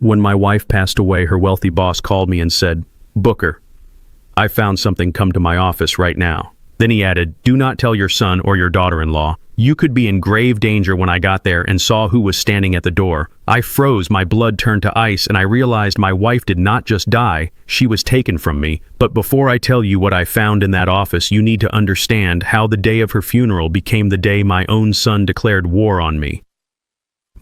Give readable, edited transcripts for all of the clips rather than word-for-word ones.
When my wife passed away, her wealthy boss called me and said, "Booker, I found something, come to my office right now." Then he added, "Do not tell your son or your daughter-in-law. You could be in grave danger." When I got there and saw who was standing at the door, I froze, my blood turned to ice, and I realized my wife did not just die, she was taken from me. But before I tell you what I found in that office, you need to understand how the day of her funeral became the day my own son declared war on me.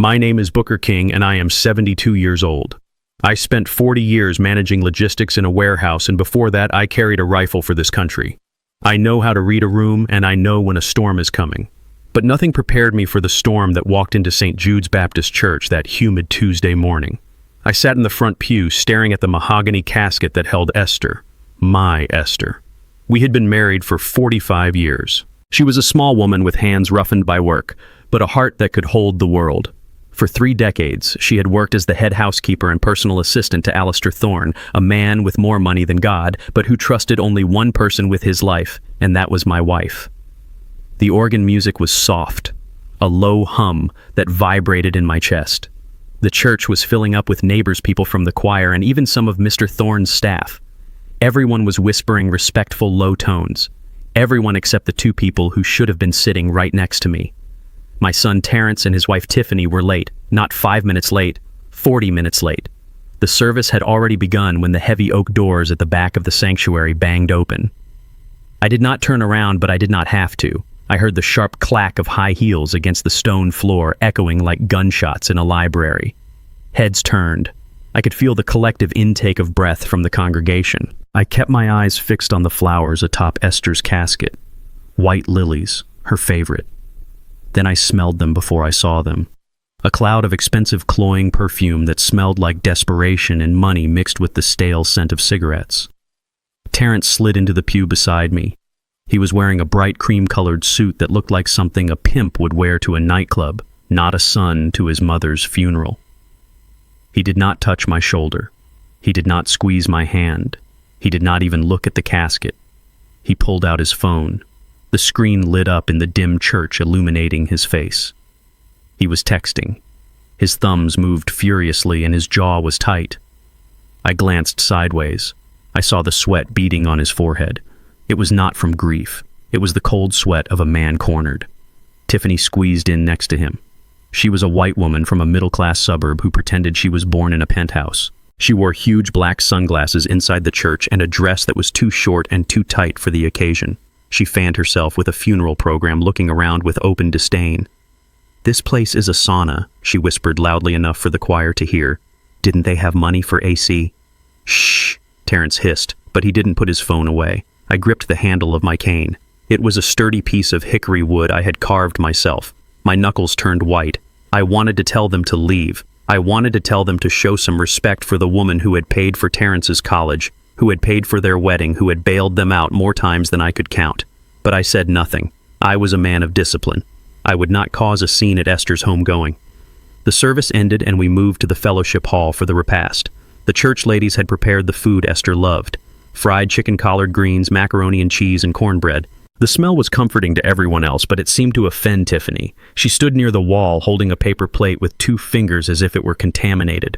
My name is Booker King, and I am 72 years old. I spent 40 years managing logistics in a warehouse, and before that I carried a rifle for this country. I know how to read a room, and I know when a storm is coming. But nothing prepared me for the storm that walked into St. Jude's Baptist Church that humid Tuesday morning. I sat in the front pew staring at the mahogany casket that held Esther, my Esther. We had been married for 45 years. She was a small woman with hands roughened by work, but a heart that could hold the world. For 3 decades, she had worked as the head housekeeper and personal assistant to Alistair Thorne, a man with more money than God, but who trusted only one person with his life, and that was my wife. The organ music was soft, a low hum that vibrated in my chest. The church was filling up with neighbors, people from the choir, and even some of Mr. Thorne's staff. Everyone was whispering respectful low tones. Everyone except the 2 people who should have been sitting right next to me. My son Terrence and his wife Tiffany were late, not 5 minutes late, 40 minutes late. The service had already begun when the heavy oak doors at the back of the sanctuary banged open. I did not turn around, but I did not have to. I heard the sharp clack of high heels against the stone floor echoing like gunshots in a library. Heads turned. I could feel the collective intake of breath from the congregation. I kept my eyes fixed on the flowers atop Esther's casket. White lilies, her favorite. Then I smelled them before I saw them. A cloud of expensive cloying perfume that smelled like desperation and money mixed with the stale scent of cigarettes. Terrence slid into the pew beside me. He was wearing a bright cream-colored suit that looked like something a pimp would wear to a nightclub, not a son to his mother's funeral. He did not touch my shoulder. He did not squeeze my hand. He did not even look at the casket. He pulled out his phone. The screen lit up in the dim church, illuminating his face. He was texting. His thumbs moved furiously and his jaw was tight. I glanced sideways. I saw the sweat beading on his forehead. It was not from grief. It was the cold sweat of a man cornered. Tiffany squeezed in next to him. She was a white woman from a middle-class suburb who pretended she was born in a penthouse. She wore huge black sunglasses inside the church and a dress that was too short and too tight for the occasion. She fanned herself with a funeral program, looking around with open disdain. "This place is a sauna," she whispered loudly enough for the choir to hear. "Didn't they have money for AC?" "Shh," Terrence hissed, but he didn't put his phone away. I gripped the handle of my cane. It was a sturdy piece of hickory wood I had carved myself. My knuckles turned white. I wanted to tell them to leave. I wanted to tell them to show some respect for the woman who had paid for Terrence's college, who had paid for their wedding, who had bailed them out more times than I could count. But I said nothing. I was a man of discipline. I would not cause a scene at Esther's homegoing. The service ended and we moved to the fellowship hall for the repast. The church ladies had prepared the food Esther loved. Fried chicken, collard greens, macaroni and cheese, and cornbread. The smell was comforting to everyone else, but it seemed to offend Tiffany. She stood near the wall, holding a paper plate with 2 fingers as if it were contaminated.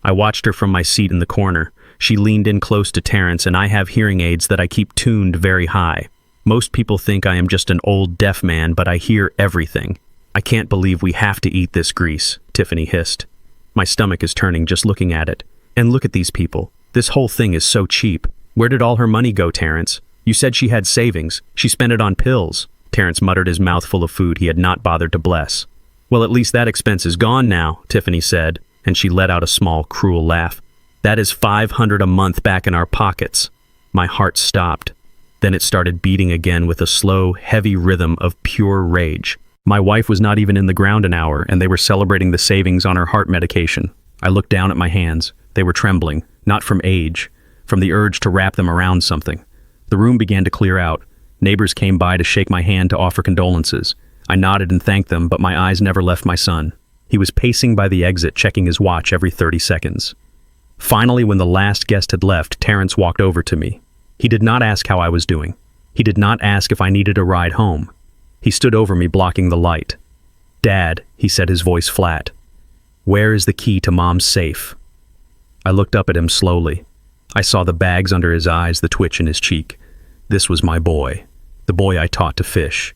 I watched her from my seat in the corner. She leaned in close to Terrence, and I have hearing aids that I keep tuned very high. Most people think I am just an old deaf man, but I hear everything. "I can't believe we have to eat this grease," Tiffany hissed. "My stomach is turning just looking at it. And look at these people. This whole thing is so cheap. Where did all her money go, Terrence? You said she had savings. She spent it on pills." Terrence muttered, his mouth full of food he had not bothered to bless. "Well, at least that expense is gone now," Tiffany said, and she let out a small, cruel laugh. "That is $500 a month back in our pockets." My heart stopped. Then it started beating again with a slow, heavy rhythm of pure rage. My wife was not even in the ground an hour, and they were celebrating the savings on her heart medication. I looked down at my hands. They were trembling, not from age, from the urge to wrap them around something. The room began to clear out. Neighbors came by to shake my hand to offer condolences. I nodded and thanked them, but my eyes never left my son. He was pacing by the exit, checking his watch every 30 seconds. Finally, when the last guest had left, Terrence walked over to me. He did not ask how I was doing. He did not ask if I needed a ride home. He stood over me, blocking the light. "Dad," he said, his voice flat. "Where is the key to Mom's safe?" I looked up at him slowly. I saw the bags under his eyes, the twitch in his cheek. This was my boy. The boy I taught to fish.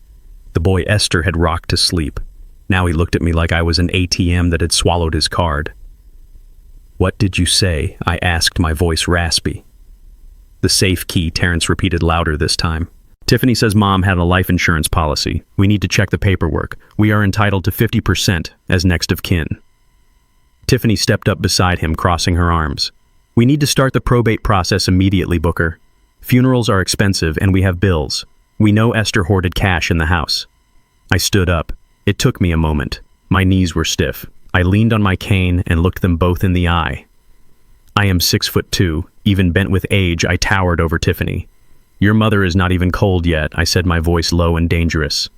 The boy Esther had rocked to sleep. Now he looked at me like I was an ATM that had swallowed his card. "What did you say?" I asked, my voice raspy. "The safe key," Terrence repeated louder this time. "Tiffany says Mom had a life insurance policy. We need to check the paperwork. We are entitled to 50% as next of kin." Tiffany stepped up beside him, crossing her arms. "We need to start the probate process immediately, Booker. Funerals are expensive and we have bills. We know Esther hoarded cash in the house." I stood up. It took me a moment. My knees were stiff. I leaned on my cane and looked them both in the eye. I am 6'2". Even bent with age, I towered over Tiffany. "Your mother is not even cold yet," I said, my voice low and dangerous.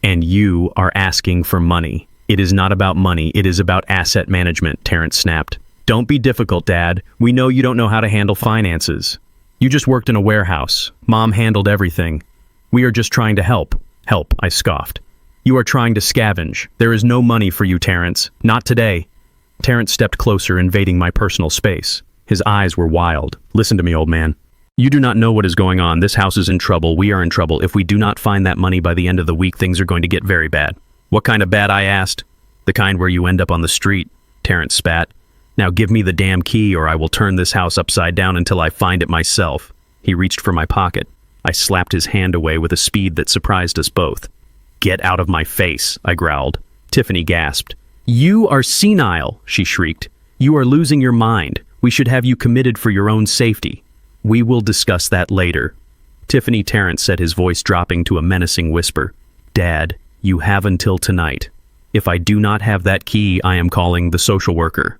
"And you are asking for money. It is not about money, it is about asset management," Terrence snapped. "Don't be difficult, Dad. We know you don't know how to handle finances. You just worked in a warehouse. Mom handled everything. We are just trying to help." "Help," I scoffed. "You are trying to scavenge. There is no money for you, Terrence. Not today." Terrence stepped closer, invading my personal space. His eyes were wild. "Listen to me, old man. You do not know what is going on. This house is in trouble. We are in trouble. If we do not find that money by the end of the week, things are going to get very bad." "What kind of bad?" I asked. "The kind where you end up on the street," Terrence spat. "Now give me the damn key or I will turn this house upside down until I find it myself." He reached for my pocket. I slapped his hand away with a speed that surprised us both. "Get out of my face," I growled. Tiffany gasped. "You are senile," she shrieked. "You are losing your mind. We should have you committed for your own safety." "We will discuss that later." Tiffany, Terrence said, his voice dropping to a menacing whisper. "Dad, you have until tonight. If I do not have that key, I am calling the social worker.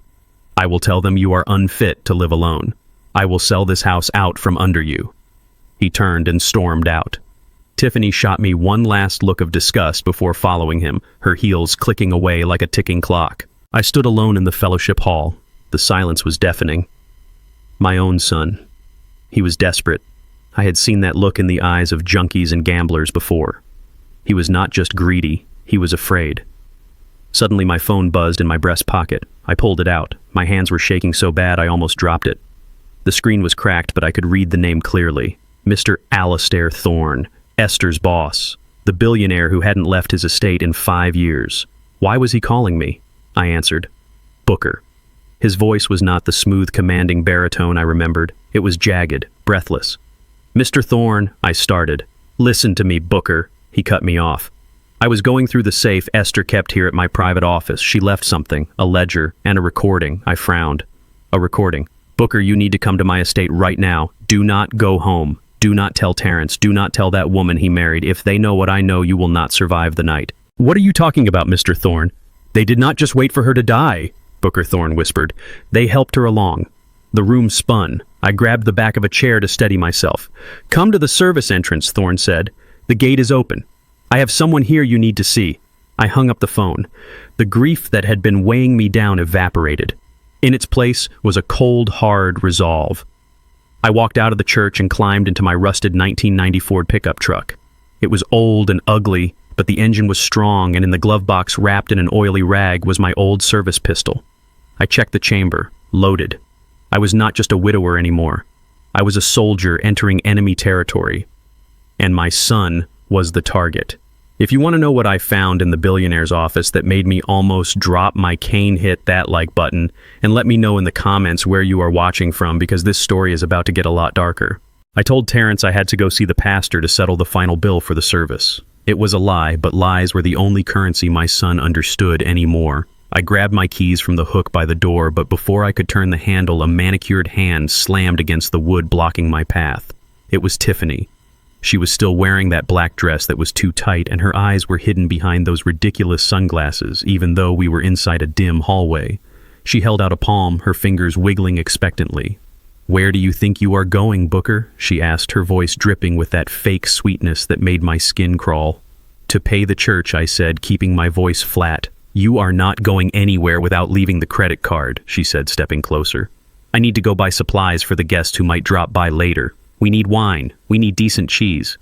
I will tell them you are unfit to live alone. I will sell this house out from under you." He turned and stormed out. Tiffany shot me one last look of disgust before following him, her heels clicking away like a ticking clock. I stood alone in the fellowship hall. The silence was deafening. My own son. He was desperate. I had seen that look in the eyes of junkies and gamblers before. He was not just greedy, he was afraid. Suddenly my phone buzzed in my breast pocket. I pulled it out. My hands were shaking so bad I almost dropped it. The screen was cracked, but I could read the name clearly. Mr. Alistair Thorne, Esther's boss, the billionaire who hadn't left his estate in 5 years. Why was he calling me? I answered. "Booker." His voice was not the smooth, commanding baritone I remembered. It was jagged, breathless. "Mr. Thorne," I started. "Listen to me, Booker." He cut me off. "I was going through the safe Esther kept here at my private office. She left something, a ledger, and a recording." I frowned. "A recording. Booker, you need to come to my estate right now. Do not go home. Do not tell Terrence. Do not tell that woman he married. If they know what I know, you will not survive the night." "What are you talking about, Mr. Thorne? They did not just wait for her to die," Booker Thorne whispered. "They helped her along." The room spun. I grabbed the back of a chair to steady myself. "Come to the service entrance," Thorne said. "The gate is open. I have someone here you need to see." I hung up the phone. The grief that had been weighing me down evaporated. In its place was a cold, hard resolve. I walked out of the church and climbed into my rusted 1990 Ford pickup truck. It was old and ugly, but the engine was strong, and in the glove box wrapped in an oily rag was my old service pistol. I checked the chamber, loaded. I was not just a widower anymore. I was a soldier entering enemy territory. And my son was the target. If you want to know what I found in the billionaire's office that made me almost drop my cane hit that like button, and let me know in the comments where you are watching from, because this story is about to get a lot darker. I told Terrence I had to go see the pastor to settle the final bill for the service. It was a lie, but lies were the only currency my son understood anymore. I grabbed my keys from the hook by the door, but before I could turn the handle, a manicured hand slammed against the wood, blocking my path. It was Tiffany. She was still wearing that black dress that was too tight, and her eyes were hidden behind those ridiculous sunglasses, even though we were inside a dim hallway. She held out a palm, her fingers wiggling expectantly. "Where do you think you are going, Booker?" she asked, her voice dripping with that fake sweetness that made my skin crawl. "To pay the church," I said, keeping my voice flat. "You are not going anywhere without leaving the credit card," she said, stepping closer. "I need to go buy supplies for the guests who might drop by later. We need wine. We need decent cheese.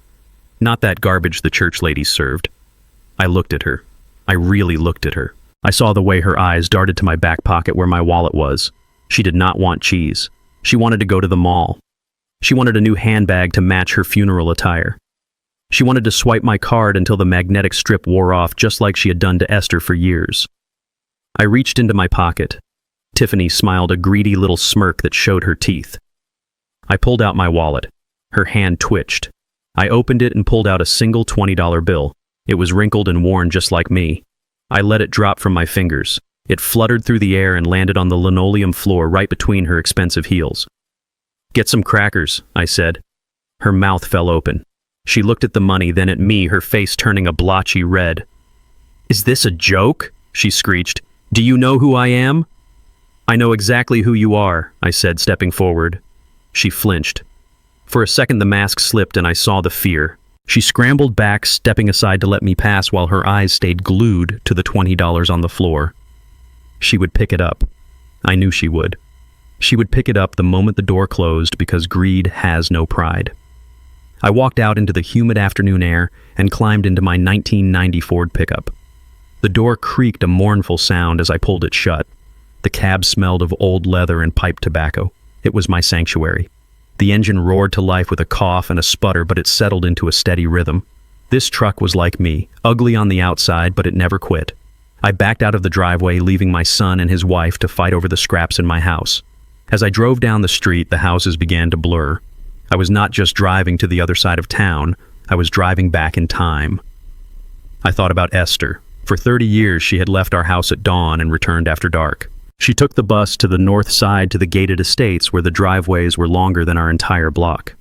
Not that garbage the church ladies served." I looked at her. I really looked at her. I saw the way her eyes darted to my back pocket where my wallet was. She did not want cheese. She wanted to go to the mall. She wanted a new handbag to match her funeral attire. She wanted to swipe my card until the magnetic strip wore off, just like she had done to Esther for years. I reached into my pocket. Tiffany smiled a greedy little smirk that showed her teeth. I pulled out my wallet. Her hand twitched. I opened it and pulled out a single $20 bill. It was wrinkled and worn just like me. I let it drop from my fingers. It fluttered through the air and landed on the linoleum floor right between her expensive heels. "Get some crackers," I said. Her mouth fell open. She looked at the money, then at me, her face turning a blotchy red. "Is this a joke?" she screeched. "Do you know who I am?" "I know exactly who you are," I said, stepping forward. She flinched. For a second the mask slipped and I saw the fear. She scrambled back, stepping aside to let me pass while her eyes stayed glued to the $20 on the floor. She would pick it up. I knew she would. She would pick it up the moment the door closed, because greed has no pride. I walked out into the humid afternoon air and climbed into my 1990 Ford pickup. The door creaked a mournful sound as I pulled it shut. The cab smelled of old leather and pipe tobacco. It was my sanctuary. The engine roared to life with a cough and a sputter, but it settled into a steady rhythm. This truck was like me, ugly on the outside, but it never quit. I backed out of the driveway, leaving my son and his wife to fight over the scraps in my house. As I drove down the street, the houses began to blur. I was not just driving to the other side of town, I was driving back in time. I thought about Esther. For 30 years, she had left our house at dawn and returned after dark. She took the bus to the north side to the gated estates where the driveways were longer than our entire block.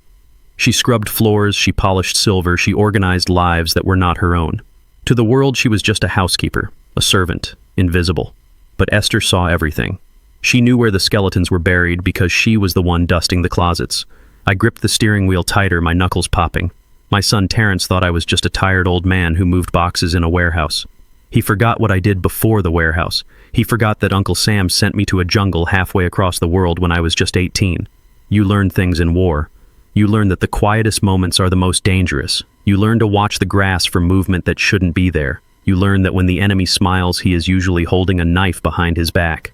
She scrubbed floors, she polished silver, she organized lives that were not her own. To the world, she was just a housekeeper, a servant, invisible. But Esther saw everything. She knew where the skeletons were buried because she was the one dusting the closets. I gripped the steering wheel tighter, my knuckles popping. My son Terrence thought I was just a tired old man who moved boxes in a warehouse. He forgot what I did before the warehouse. He forgot that Uncle Sam sent me to a jungle halfway across the world when I was just 18. You learn things in war. You learn that the quietest moments are the most dangerous. You learn to watch the grass for movement that shouldn't be there. You learn that when the enemy smiles, he is usually holding a knife behind his back.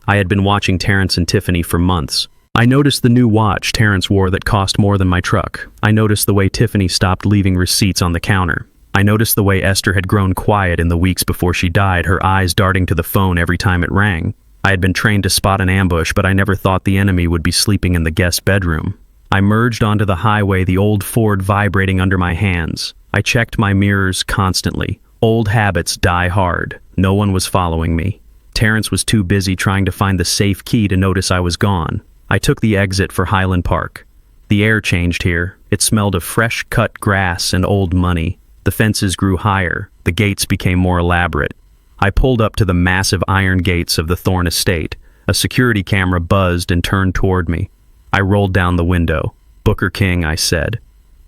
I had been watching Terrence and Tiffany for months. I noticed the new watch Terrence wore that cost more than my truck. I noticed the way Tiffany stopped leaving receipts on the counter. I noticed the way Esther had grown quiet in the weeks before she died, her eyes darting to the phone every time it rang. I had been trained to spot an ambush, but I never thought the enemy would be sleeping in the guest bedroom. I merged onto the highway, the old Ford vibrating under my hands. I checked my mirrors constantly. Old habits die hard. No one was following me. Terrence was too busy trying to find the safe key to notice I was gone. I took the exit for Highland Park. The air changed here. It smelled of fresh cut grass and old money. The fences grew higher. The gates became more elaborate. I pulled up to the massive iron gates of the Thorne estate. A security camera buzzed and turned toward me. I rolled down the window. "Booker King," I said.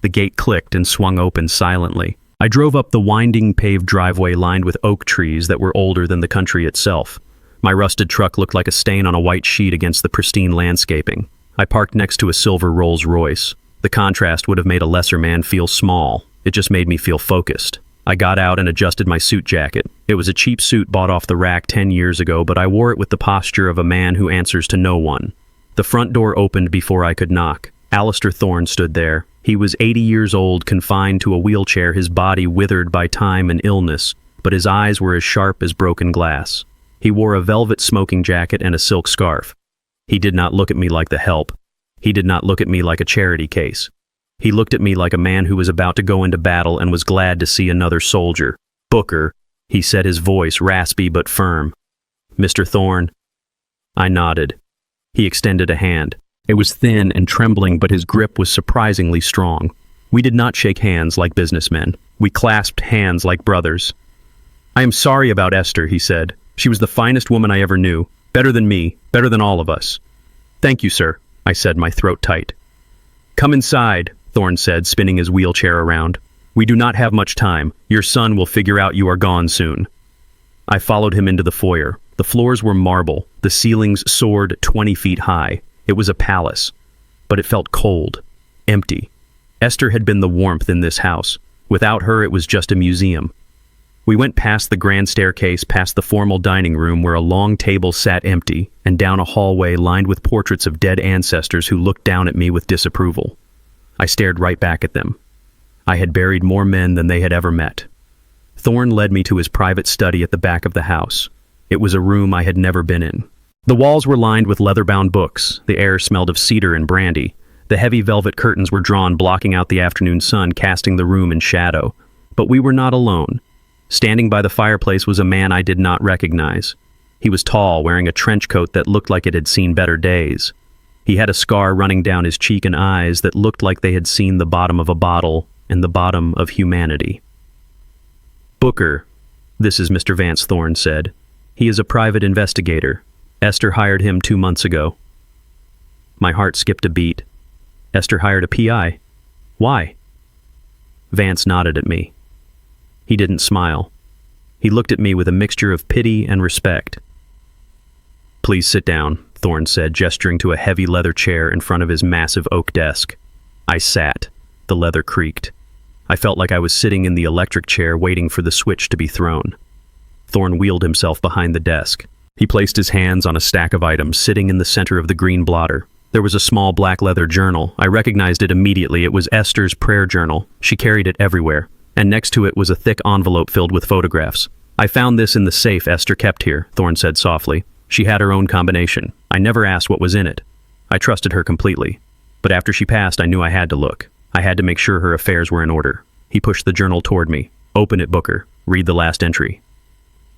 The gate clicked and swung open silently. I drove up the winding paved driveway lined with oak trees that were older than the country itself. My rusted truck looked like a stain on a white sheet against the pristine landscaping. I parked next to a silver Rolls-Royce. The contrast would have made a lesser man feel small. It just made me feel focused. I got out and adjusted my suit jacket. It was a cheap suit bought off the rack 10 years ago, but I wore it with the posture of a man who answers to no one. The front door opened before I could knock. Alistair Thorne stood there. He was 80 years old, confined to a wheelchair, his body withered by time and illness, but his eyes were as sharp as broken glass. He wore a velvet smoking jacket and a silk scarf. He did not look at me like the help. He did not look at me like a charity case. He looked at me like a man who was about to go into battle and was glad to see another soldier. "Booker," he said, his voice raspy but firm. "Mr. Thorne?" I nodded. He extended a hand. It was thin and trembling, but his grip was surprisingly strong. We did not shake hands like businessmen. We clasped hands like brothers. "I am sorry about Esther," he said. "She was the finest woman I ever knew. Better than me, better than all of us." "Thank you, sir," I said, my throat tight. "Come inside," Thorne said, spinning his wheelchair around. "We do not have much time. Your son will figure out you are gone soon." I followed him into the foyer. The floors were marble. The ceilings soared 20 feet high. It was a palace, but it felt cold, empty. Esther had been the warmth in this house. Without her, it was just a museum. We went past the grand staircase, past the formal dining room where a long table sat empty, and down a hallway lined with portraits of dead ancestors who looked down at me with disapproval. I stared right back at them. I had buried more men than they had ever met. Thorne led me to his private study at the back of the house. It was a room I had never been in. The walls were lined with leather-bound books. The air smelled of cedar and brandy. The heavy velvet curtains were drawn, blocking out the afternoon sun, casting the room in shadow. But we were not alone. Standing by the fireplace was a man I did not recognize. He was tall, wearing a trench coat that looked like it had seen better days. He had a scar running down his cheek and eyes that looked like they had seen the bottom of a bottle and the bottom of humanity. "Booker, this is Mr. Vance," Thorne said. "He is a private investigator. Esther hired him 2 months ago." My heart skipped a beat. Esther hired a PI. Why? Vance nodded at me. He didn't smile. He looked at me with a mixture of pity and respect. "Please sit down," Thorne said, gesturing to a heavy leather chair in front of his massive oak desk. I sat. The leather creaked. I felt like I was sitting in the electric chair waiting for the switch to be thrown. Thorne wheeled himself behind the desk. He placed his hands on a stack of items sitting in the center of the green blotter. There was a small black leather journal. I recognized it immediately. It was Esther's prayer journal. She carried it everywhere. And next to it was a thick envelope filled with photographs. "I found this in the safe Esther kept here," Thorne said softly. "She had her own combination. I never asked what was in it. I trusted her completely. But after she passed, I knew I had to look. I had to make sure her affairs were in order." He pushed the journal toward me. "Open it, Booker. Read the last entry."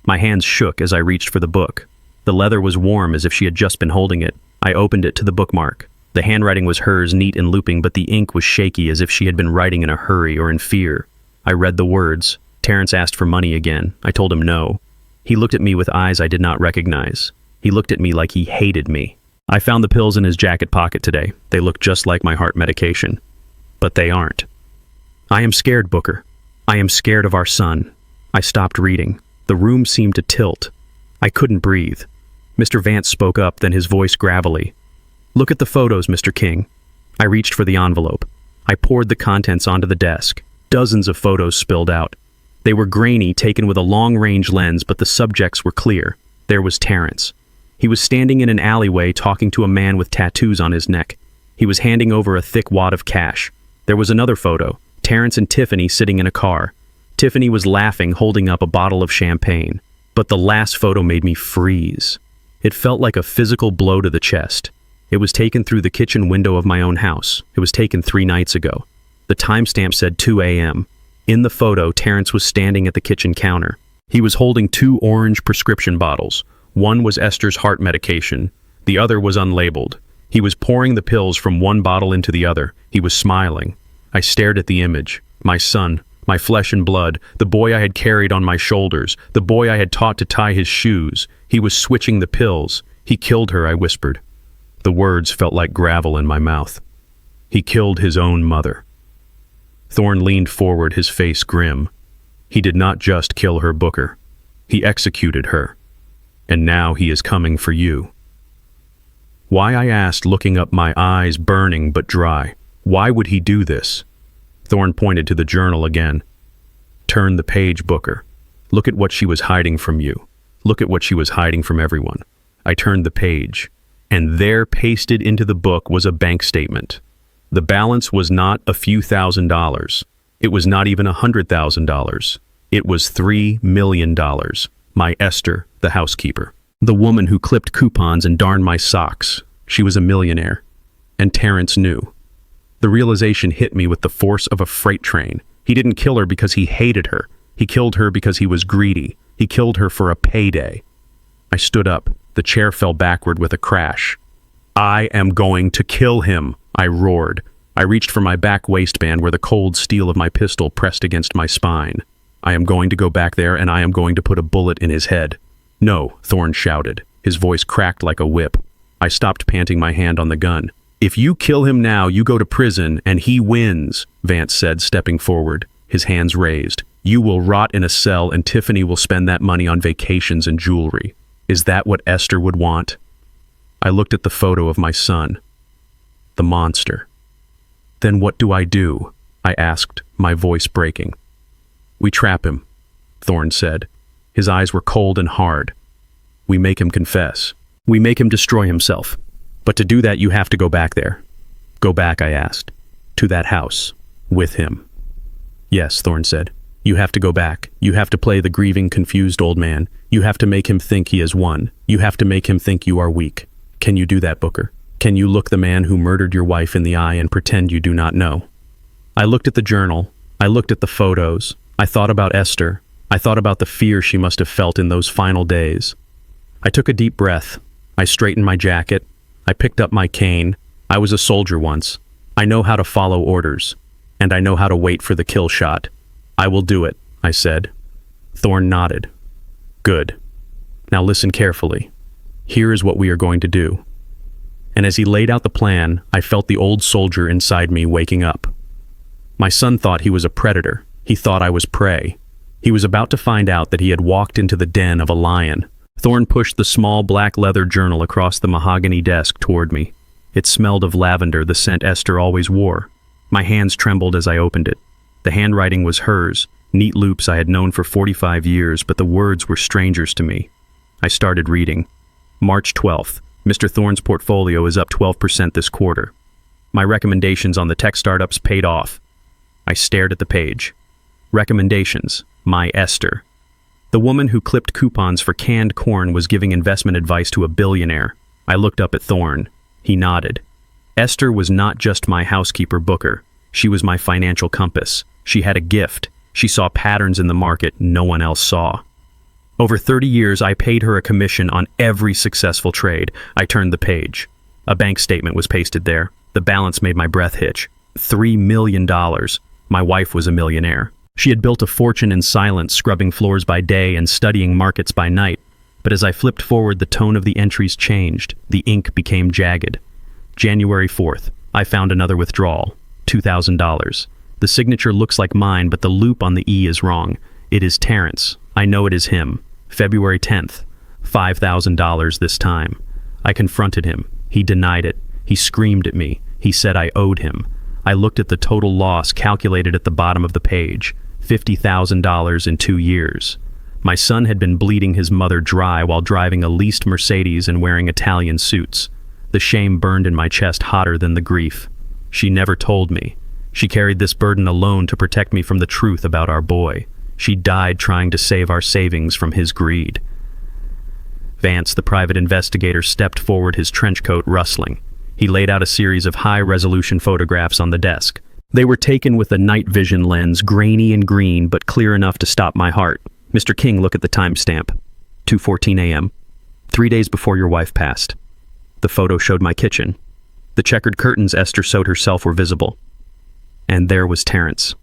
My hands shook as I reached for the book. The leather was warm as if she had just been holding it. I opened it to the bookmark. The handwriting was hers, neat and looping, but the ink was shaky as if she had been writing in a hurry or in fear. I read the words. "Terrence asked for money again. I told him no." He looked at me with eyes I did not recognize. He looked at me like he hated me. "I found the pills in his jacket pocket today. They look just like my heart medication. But they aren't. I am scared, Booker. I am scared of our son." I stopped reading. The room seemed to tilt. I couldn't breathe. Mr. Vance spoke up, then his voice gravelly. "Look at the photos, Mr. King." I reached for the envelope. I poured the contents onto the desk. Dozens of photos spilled out. They were grainy, taken with a long-range lens, but the subjects were clear. There was Terrence. He was standing in an alleyway talking to a man with tattoos on his neck. He was handing over a thick wad of cash. There was another photo, Terrence and Tiffany sitting in a car. Tiffany was laughing, holding up a bottle of champagne. But the last photo made me freeze. It felt like a physical blow to the chest. It was taken through the kitchen window of my own house. It was taken 3 nights ago. The timestamp said 2 a.m. In the photo, Terrence was standing at the kitchen counter. He was holding 2 orange prescription bottles. One was Esther's heart medication. The other was unlabeled. He was pouring the pills from one bottle into the other. He was smiling. I stared at the image. My son, my flesh and blood, the boy I had carried on my shoulders, the boy I had taught to tie his shoes. He was switching the pills. "He killed her," I whispered. The words felt like gravel in my mouth. "He killed his own mother." Thorne leaned forward, his face grim. "He did not just kill her, Booker. He executed her. And now he is coming for you." "Why?" I asked, looking up, my eyes burning but dry. "Why would he do this?" Thorne pointed to the journal again. "Turn the page, Booker. Look at what she was hiding from you. Look at what she was hiding from everyone." I turned the page, and there, pasted into the book, was a bank statement. The balance was not a few $1,000s. It was not even $100,000. It was $3 million. My Esther, the housekeeper. The woman who clipped coupons and darned my socks. She was a millionaire. And Terrence knew. The realization hit me with the force of a freight train. He didn't kill her because he hated her. He killed her because he was greedy. He killed her for a payday. I stood up. The chair fell backward with a crash. "I am going to kill him," I roared. I reached for my back waistband where the cold steel of my pistol pressed against my spine. "I am going to go back there and I am going to put a bullet in his head." "No," Thorne shouted. His voice cracked like a whip. I stopped, panting my hand on the gun. "If you kill him now, you go to prison and he wins," Vance said, stepping forward, his hands raised. "You will rot in a cell and Tiffany will spend that money on vacations and jewelry. Is that what Esther would want?" I looked at the photo of my son. The monster. "Then what do?" I asked, my voice breaking. "We trap him. Thorne said. His eyes were cold and hard. We make him confess. We make him destroy himself. But to do that, you have to go back there. Go back, I asked. To that house. With him. Yes, Thorne said. You have to go back. You have to play the grieving, confused old man. You have to make him think he has won. You have to make him think you are weak. Can you do that, Booker? Can you look the man who murdered your wife in the eye and pretend you do not know? I looked at the journal. I looked at the photos. I thought about Esther. I thought about the fear she must have felt in those final days. I took a deep breath. I straightened my jacket. I picked up my cane. I was a soldier once. I know how to follow orders. And I know how to wait for the kill shot. I will do it, I said. Thorne nodded. Good. Now listen carefully. Here is what we are going to do. And as he laid out the plan, I felt the old soldier inside me waking up. My son thought he was a predator. He thought I was prey. He was about to find out that he had walked into the den of a lion. Thorne pushed the small black leather journal across the mahogany desk toward me. It smelled of lavender, the scent Esther always wore. My hands trembled as I opened it. The handwriting was hers, neat loops I had known for 45 years, but the words were strangers to me. I started reading. March 12th. Mr. Thorne's portfolio is up 12% this quarter. My recommendations on the tech startups paid off. I stared at the page. Recommendations. My Esther. The woman who clipped coupons for canned corn was giving investment advice to a billionaire. I looked up at Thorne. He nodded. Esther was not just my housekeeper, Booker. She was my financial compass. She had a gift. She saw patterns in the market no one else saw. Over 30 years, I paid her a commission on every successful trade. I turned the page. A bank statement was pasted there. The balance made my breath hitch. $3 million. My wife was a millionaire. She had built a fortune in silence, scrubbing floors by day and studying markets by night. But as I flipped forward, the tone of the entries changed. The ink became jagged. January 4th, I found another withdrawal. $2,000. The signature looks like mine, but the loop on the E is wrong. It is Terrence. I know it is him. February 10th. $5,000 this time. I confronted him. He denied it. He screamed at me. He said I owed him. I looked at the total loss calculated at the bottom of the page. $50,000 in 2 years. My son had been bleeding his mother dry while driving a leased Mercedes and wearing Italian suits. The shame burned in my chest hotter than the grief. She never told me. She carried this burden alone to protect me from the truth about our boy. She died trying to save our savings from his greed. Vance, the private investigator, stepped forward, his trench coat rustling. He laid out a series of high-resolution photographs on the desk. They were taken with a night vision lens, grainy and green, but clear enough to stop my heart. Mr. King, look at the timestamp. 2:14 a.m. 3 days before your wife passed. The photo showed my kitchen. The checkered curtains Esther sewed herself were visible. And there was Terrence.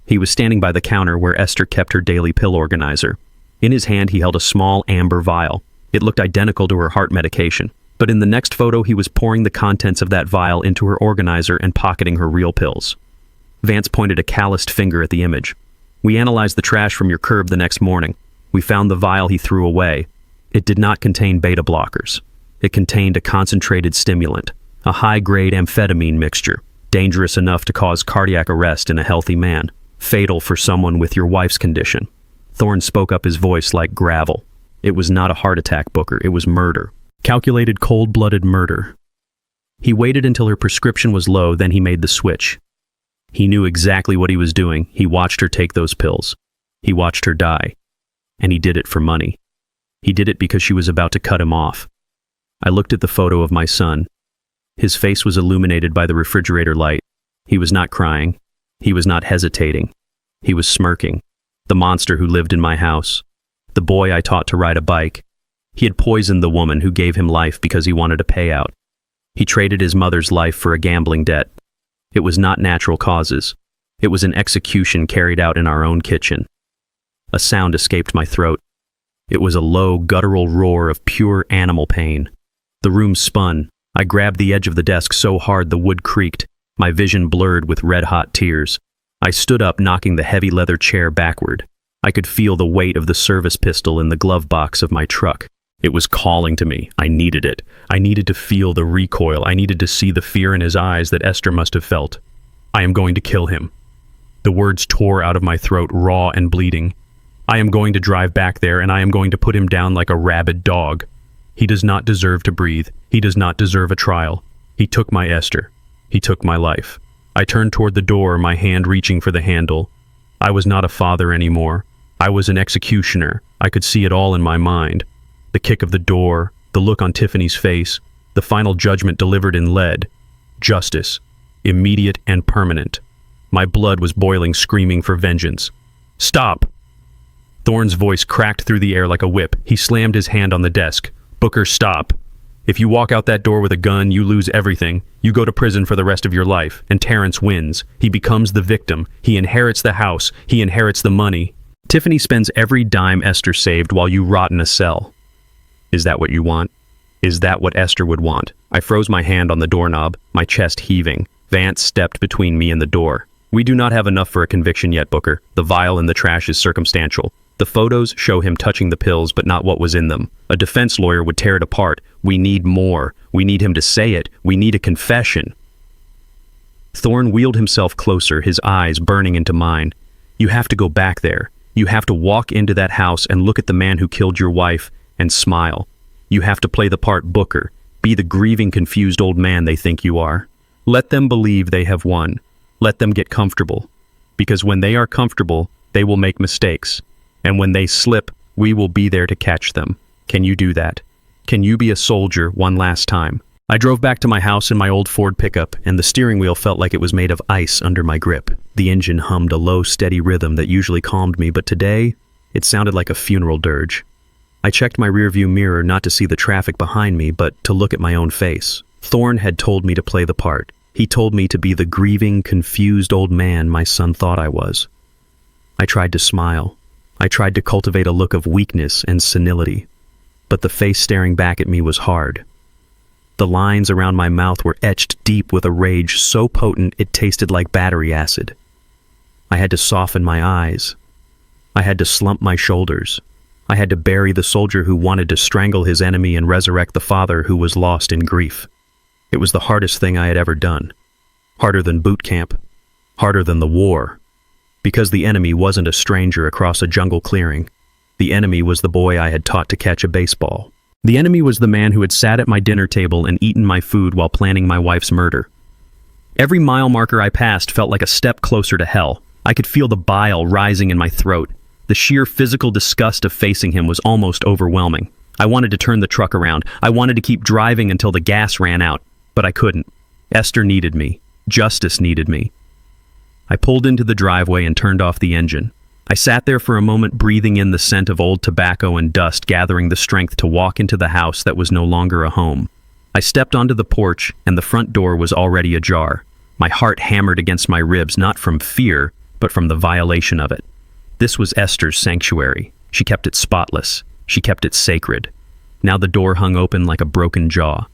He was standing by the counter where Esther kept her daily pill organizer. In his hand, he held a small amber vial. It looked identical to her heart medication. But in the next photo, he was pouring the contents of that vial into her organizer and pocketing her real pills. Vance pointed a calloused finger at the image. We analyzed the trash from your curb the next morning. We found the vial he threw away. It did not contain beta blockers. It contained a concentrated stimulant, a high-grade amphetamine mixture, dangerous enough to cause cardiac arrest in a healthy man, fatal for someone with your wife's condition. Thorne spoke up, his voice like gravel. It was not a heart attack, Booker. It was murder. Calculated, cold-blooded murder. He waited until her prescription was low, then he made the switch. He knew exactly what he was doing. He watched her take those pills. He watched her die. And he did it for money. He did it because she was about to cut him off. I looked at the photo of my son. His face was illuminated by the refrigerator light. He was not crying. He was not hesitating. He was smirking. The monster who lived in my house. The boy I taught to ride a bike. He had poisoned the woman who gave him life because he wanted a payout. He traded his mother's life for a gambling debt. It was not natural causes. It was an execution carried out in our own kitchen. A sound escaped my throat. It was a low, guttural roar of pure animal pain. The room spun. I grabbed the edge of the desk so hard the wood creaked. My vision blurred with red-hot tears. I stood up, knocking the heavy leather chair backward. I could feel the weight of the service pistol in the glove box of my truck. It was calling to me. I needed it. I needed to feel the recoil. I needed to see the fear in his eyes that Esther must have felt. I am going to kill him. The words tore out of my throat, raw and bleeding. I am going to drive back there and I am going to put him down like a rabid dog. He does not deserve to breathe. He does not deserve a trial. He took my Esther. He took my life. I turned toward the door, my hand reaching for the handle. I was not a father anymore. I was an executioner. I could see it all in my mind. The kick of the door, the look on Tiffany's face, the final judgment delivered in lead. Justice. Immediate and permanent. My blood was boiling, screaming for vengeance. Stop! Thorne's voice cracked through the air like a whip. He slammed his hand on the desk. Booker, stop. If you walk out that door with a gun, you lose everything. You go to prison for the rest of your life, and Terrence wins. He becomes the victim. He inherits the house. He inherits the money. Tiffany spends every dime Esther saved while you rot in a cell. Is that what you want? Is that what Esther would want? I froze my hand on the doorknob, my chest heaving. Vance stepped between me and the door. We do not have enough for a conviction yet, Booker. The vial in the trash is circumstantial. The photos show him touching the pills, but not what was in them. A defense lawyer would tear it apart. We need more. We need him to say it. We need a confession. Thorne wheeled himself closer, his eyes burning into mine. You have to go back there. You have to walk into that house and look at the man who killed your wife and smile. You have to play the part Booker. Be the grieving, confused old man they think you are. Let them believe they have won. Let them get comfortable. Because when they are comfortable, they will make mistakes. And when they slip, we will be there to catch them. Can you do that? Can you be a soldier one last time? I drove back to my house in my old Ford pickup, and the steering wheel felt like it was made of ice under my grip. The engine hummed a low, steady rhythm that usually calmed me, but today, it sounded like a funeral dirge. I checked my rearview mirror not to see the traffic behind me, but to look at my own face. Thorne had told me to play the part. He told me to be the grieving, confused old man my son thought I was. I tried to smile. I tried to cultivate a look of weakness and senility, but the face staring back at me was hard. The lines around my mouth were etched deep with a rage so potent it tasted like battery acid. I had to soften my eyes. I had to slump my shoulders. I had to bury the soldier who wanted to strangle his enemy and resurrect the father who was lost in grief. It was the hardest thing I had ever done. Harder than boot camp. Harder than the war. Because the enemy wasn't a stranger across a jungle clearing. The enemy was the boy I had taught to catch a baseball. The enemy was the man who had sat at my dinner table and eaten my food while planning my wife's murder. Every mile marker I passed felt like a step closer to hell. I could feel the bile rising in my throat. The sheer physical disgust of facing him was almost overwhelming. I wanted to turn the truck around. I wanted to keep driving until the gas ran out, but I couldn't. Esther needed me. Justice needed me. I pulled into the driveway and turned off the engine. I sat there for a moment, breathing in the scent of old tobacco and dust, gathering the strength to walk into the house that was no longer a home. I stepped onto the porch, and the front door was already ajar. My heart hammered against my ribs, not from fear, but from the violation of it. This was Esther's sanctuary. She kept it spotless. She kept it sacred. Now the door hung open like a broken jaw.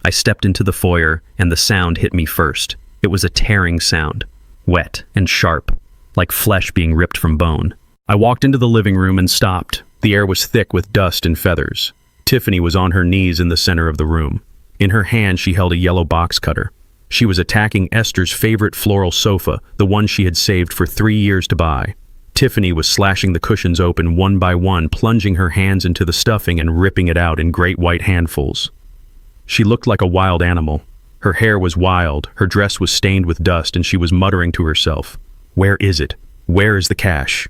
I stepped into the foyer, and the sound hit me first. It was a tearing sound. Wet and sharp, like flesh being ripped from bone. I walked into the living room and stopped. The air was thick with dust and feathers. Tiffany was on her knees in the center of the room. In her hand, she held a yellow box cutter. She was attacking Esther's favorite floral sofa, the one she had saved for 3 years to buy. Tiffany was slashing the cushions open one by one, plunging her hands into the stuffing and ripping it out in great white handfuls. She looked like a wild animal. Her hair was wild, her dress was stained with dust, and she was muttering to herself, "Where is it? Where is the cash?"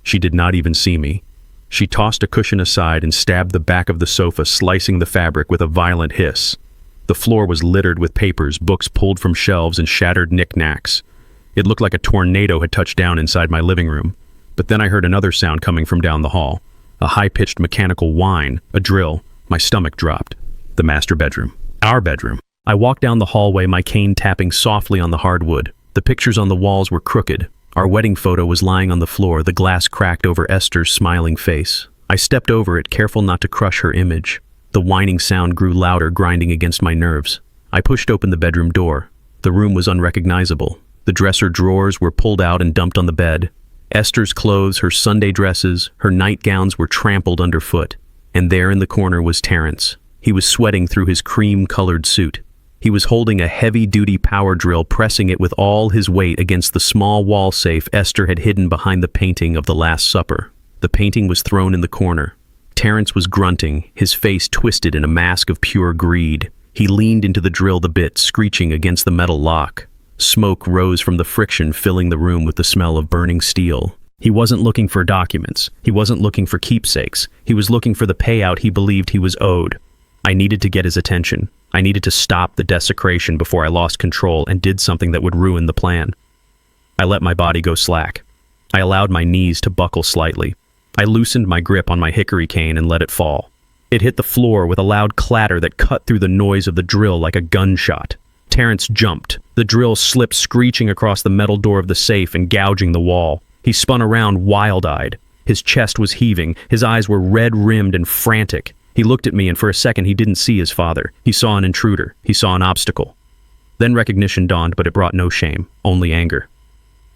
She did not even see me. She tossed a cushion aside and stabbed the back of the sofa, slicing the fabric with a violent hiss. The floor was littered with papers, books pulled from shelves, and shattered knickknacks. It looked like a tornado had touched down inside my living room. But then I heard another sound coming from down the hall. A high-pitched mechanical whine, a drill. My stomach dropped. The master bedroom. Our bedroom. I walked down the hallway, my cane tapping softly on the hardwood. The pictures on the walls were crooked. Our wedding photo was lying on the floor, the glass cracked over Esther's smiling face. I stepped over it, careful not to crush her image. The whining sound grew louder, grinding against my nerves. I pushed open the bedroom door. The room was unrecognizable. The dresser drawers were pulled out and dumped on the bed. Esther's clothes, her Sunday dresses, her nightgowns were trampled underfoot. And there in the corner was Terrence. He was sweating through his cream-colored suit. He was holding a heavy-duty power drill, pressing it with all his weight against the small wall safe Esther had hidden behind the painting of the Last Supper. The painting was thrown in the corner. Terrence was grunting, his face twisted in a mask of pure greed. He leaned into the drill the bit, screeching against the metal lock. Smoke rose from the friction, filling the room with the smell of burning steel. He wasn't looking for documents. He wasn't looking for keepsakes. He was looking for the payout he believed he was owed. I needed to get his attention. I needed to stop the desecration before I lost control and did something that would ruin the plan. I let my body go slack. I allowed my knees to buckle slightly. I loosened my grip on my hickory cane and let it fall. It hit the floor with a loud clatter that cut through the noise of the drill like a gunshot. Terrence jumped. The drill slipped screeching across the metal door of the safe and gouging the wall. He spun around wild-eyed. His chest was heaving. His eyes were red-rimmed and frantic. He looked at me, and for a second he didn't see his father. He saw an intruder. He saw an obstacle. Then recognition dawned, but it brought no shame, only anger.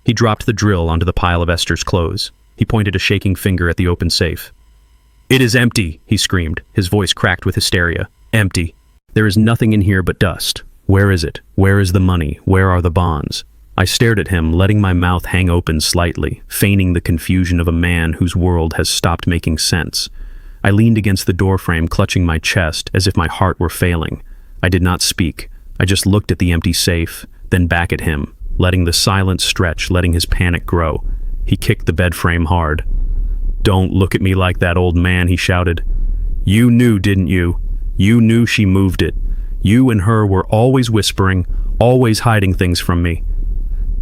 He dropped the drill onto the pile of Esther's clothes. He pointed a shaking finger at the open safe. "It is empty," he screamed, his voice cracked with hysteria. "Empty. There is nothing in here but dust. Where is it? Where is the money? Where are the bonds?" I stared at him, letting my mouth hang open slightly, feigning the confusion of a man whose world has stopped making sense. I leaned against the doorframe, clutching my chest as if my heart were failing. I did not speak. I just looked at the empty safe, then back at him, letting the silence stretch, letting his panic grow. He kicked the bed frame hard. "Don't look at me like that, old man," he shouted. "You knew, didn't you? You knew she moved it. You and her were always whispering, always hiding things from me."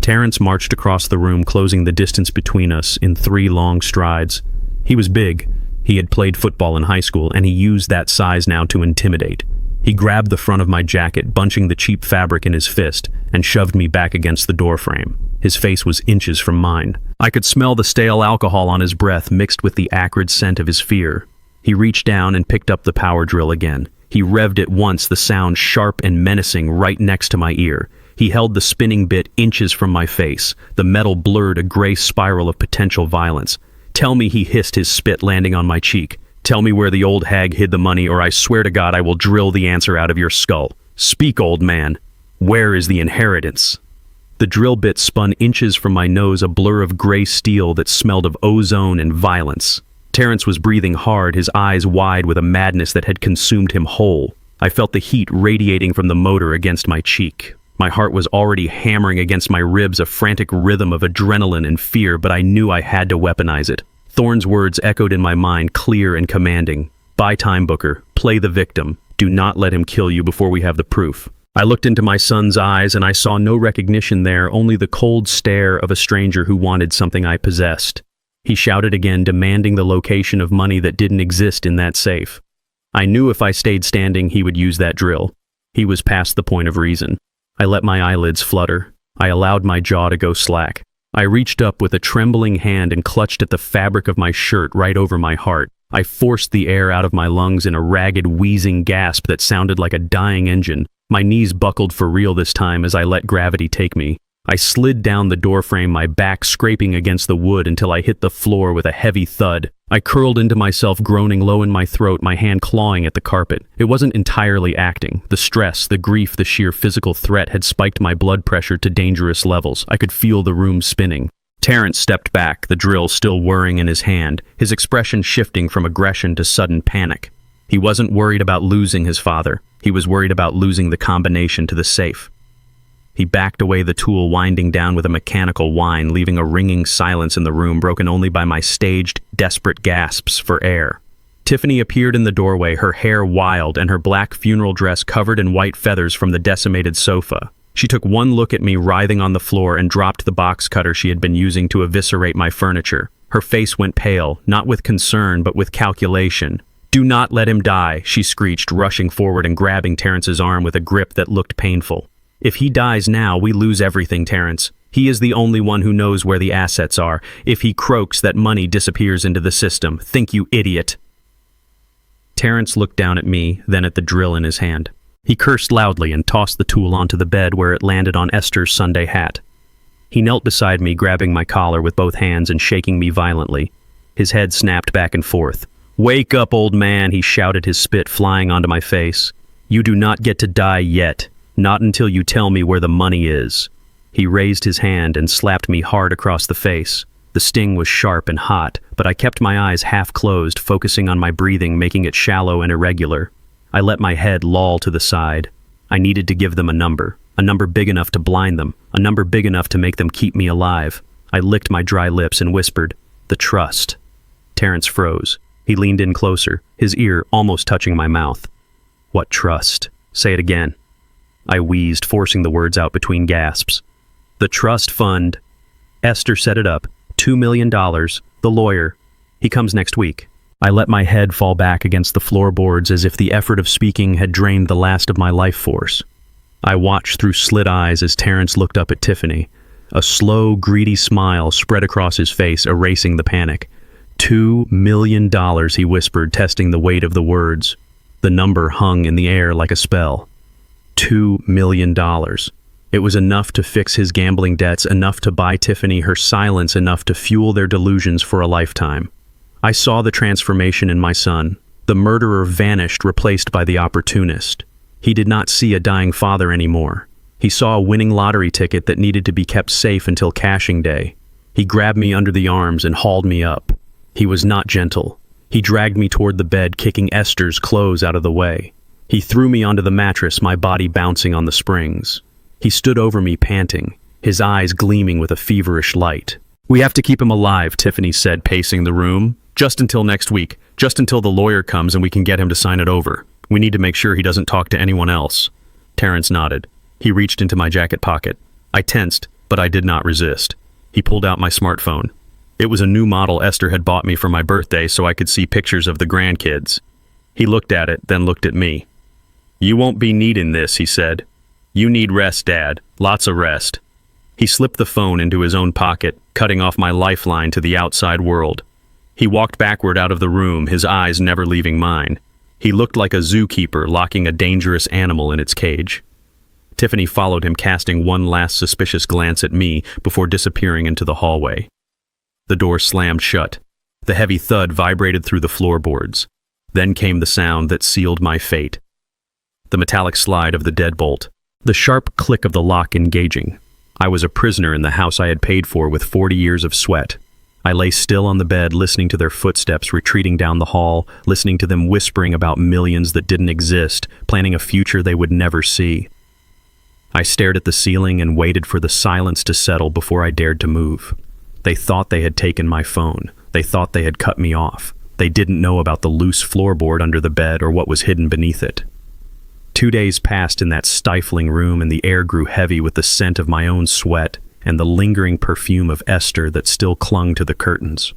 Terrence marched across the room, closing the distance between us in 3 long strides. He was big. He had played football in high school, and he used that size now to intimidate. He grabbed the front of my jacket, bunching the cheap fabric in his fist, and shoved me back against the doorframe. His face was inches from mine. I could smell the stale alcohol on his breath mixed with the acrid scent of his fear. He reached down and picked up the power drill again. He revved it once, the sound sharp and menacing right next to my ear. He held the spinning bit inches from my face. The metal blurred a gray spiral of potential violence. "Tell me," he hissed, his spit landing on my cheek. "Tell me where the old hag hid the money, or I swear to God I will drill the answer out of your skull. Speak, old man. Where is the inheritance?" The drill bit spun inches from my nose, a blur of gray steel that smelled of ozone and violence. Terrence was breathing hard, his eyes wide with a madness that had consumed him whole. I felt the heat radiating from the motor against my cheek. My heart was already hammering against my ribs, a frantic rhythm of adrenaline and fear, but I knew I had to weaponize it. Thorne's words echoed in my mind, clear and commanding. "Buy time, Booker. Play the victim. Do not let him kill you before we have the proof." I looked into my son's eyes, and I saw no recognition there, only the cold stare of a stranger who wanted something I possessed. He shouted again, demanding the location of money that didn't exist in that safe. I knew if I stayed standing, he would use that drill. He was past the point of reason. I let my eyelids flutter. I allowed my jaw to go slack. I reached up with a trembling hand and clutched at the fabric of my shirt right over my heart. I forced the air out of my lungs in a ragged, wheezing gasp that sounded like a dying engine. My knees buckled for real this time as I let gravity take me. I slid down the doorframe, my back scraping against the wood until I hit the floor with a heavy thud. I curled into myself, groaning low in my throat, my hand clawing at the carpet. It wasn't entirely acting. The stress, the grief, the sheer physical threat had spiked my blood pressure to dangerous levels. I could feel the room spinning. Terrence stepped back, the drill still whirring in his hand, his expression shifting from aggression to sudden panic. He wasn't worried about losing his father. He was worried about losing the combination to the safe. He backed away, the tool winding down with a mechanical whine, leaving a ringing silence in the room broken only by my staged, desperate gasps for air. Tiffany appeared in the doorway, her hair wild and her black funeral dress covered in white feathers from the decimated sofa. She took one look at me writhing on the floor and dropped the box cutter she had been using to eviscerate my furniture. Her face went pale, not with concern but with calculation. "Do not let him die," she screeched, rushing forward and grabbing Terrence's arm with a grip that looked painful. "If he dies now, we lose everything, Terrence. He is the only one who knows where the assets are. If he croaks, that money disappears into the system. Think, you idiot." Terrence looked down at me, then at the drill in his hand. He cursed loudly and tossed the tool onto the bed where it landed on Esther's Sunday hat. He knelt beside me, grabbing my collar with both hands and shaking me violently. His head snapped back and forth. "Wake up, old man," he shouted, his spit flying onto my face. "You do not get to die yet. Not until you tell me where the money is." He raised his hand and slapped me hard across the face. The sting was sharp and hot, but I kept my eyes half closed, focusing on my breathing, making it shallow and irregular. I let my head loll to the side. I needed to give them a number big enough to blind them, a number big enough to make them keep me alive. I licked my dry lips and whispered, "The trust." Terrence froze. He leaned in closer, his ear almost touching my mouth. "What trust? Say it again." I wheezed, forcing the words out between gasps. "The trust fund. Esther set it up. $2 million. The lawyer. He comes next week." I let my head fall back against the floorboards as if the effort of speaking had drained the last of my life force. I watched through slit eyes as Terrence looked up at Tiffany. A slow, greedy smile spread across his face, erasing the panic. $2 million, he whispered, testing the weight of the words. The number hung in the air like a spell. $2 million. It was enough to fix his gambling debts, enough to buy Tiffany her silence, enough to fuel their delusions for a lifetime. I saw the transformation in my son. The murderer vanished, replaced by the opportunist. He did not see a dying father anymore. He saw a winning lottery ticket that needed to be kept safe until cashing day. He grabbed me under the arms and hauled me up. He was not gentle. He dragged me toward the bed, kicking Esther's clothes out of the way. He threw me onto the mattress, my body bouncing on the springs. He stood over me, panting, his eyes gleaming with a feverish light. "We have to keep him alive," Tiffany said, pacing the room. "Just until next week, just until the lawyer comes and we can get him to sign it over. We need to make sure he doesn't talk to anyone else." Terrence nodded. He reached into my jacket pocket. I tensed, but I did not resist. He pulled out my smartphone. It was a new model Esther had bought me for my birthday so I could see pictures of the grandkids. He looked at it, then looked at me. "You won't be needing this," he said. "You need rest, Dad. Lots of rest." He slipped the phone into his own pocket, cutting off my lifeline to the outside world. He walked backward out of the room, his eyes never leaving mine. He looked like a zookeeper locking a dangerous animal in its cage. Tiffany followed him, casting one last suspicious glance at me before disappearing into the hallway. The door slammed shut. The heavy thud vibrated through the floorboards. Then came the sound that sealed my fate. The metallic slide of the deadbolt. The sharp click of the lock engaging. I was a prisoner in the house I had paid for with 40 years of sweat. I lay still on the bed, listening to their footsteps retreating down the hall, listening to them whispering about millions that didn't exist, planning a future they would never see. I stared at the ceiling and waited for the silence to settle before I dared to move. They thought they had taken my phone. They thought they had cut me off. They didn't know about the loose floorboard under the bed or what was hidden beneath it. 2 days passed in that stifling room, and the air grew heavy with the scent of my own sweat and the lingering perfume of Esther that still clung to the curtains.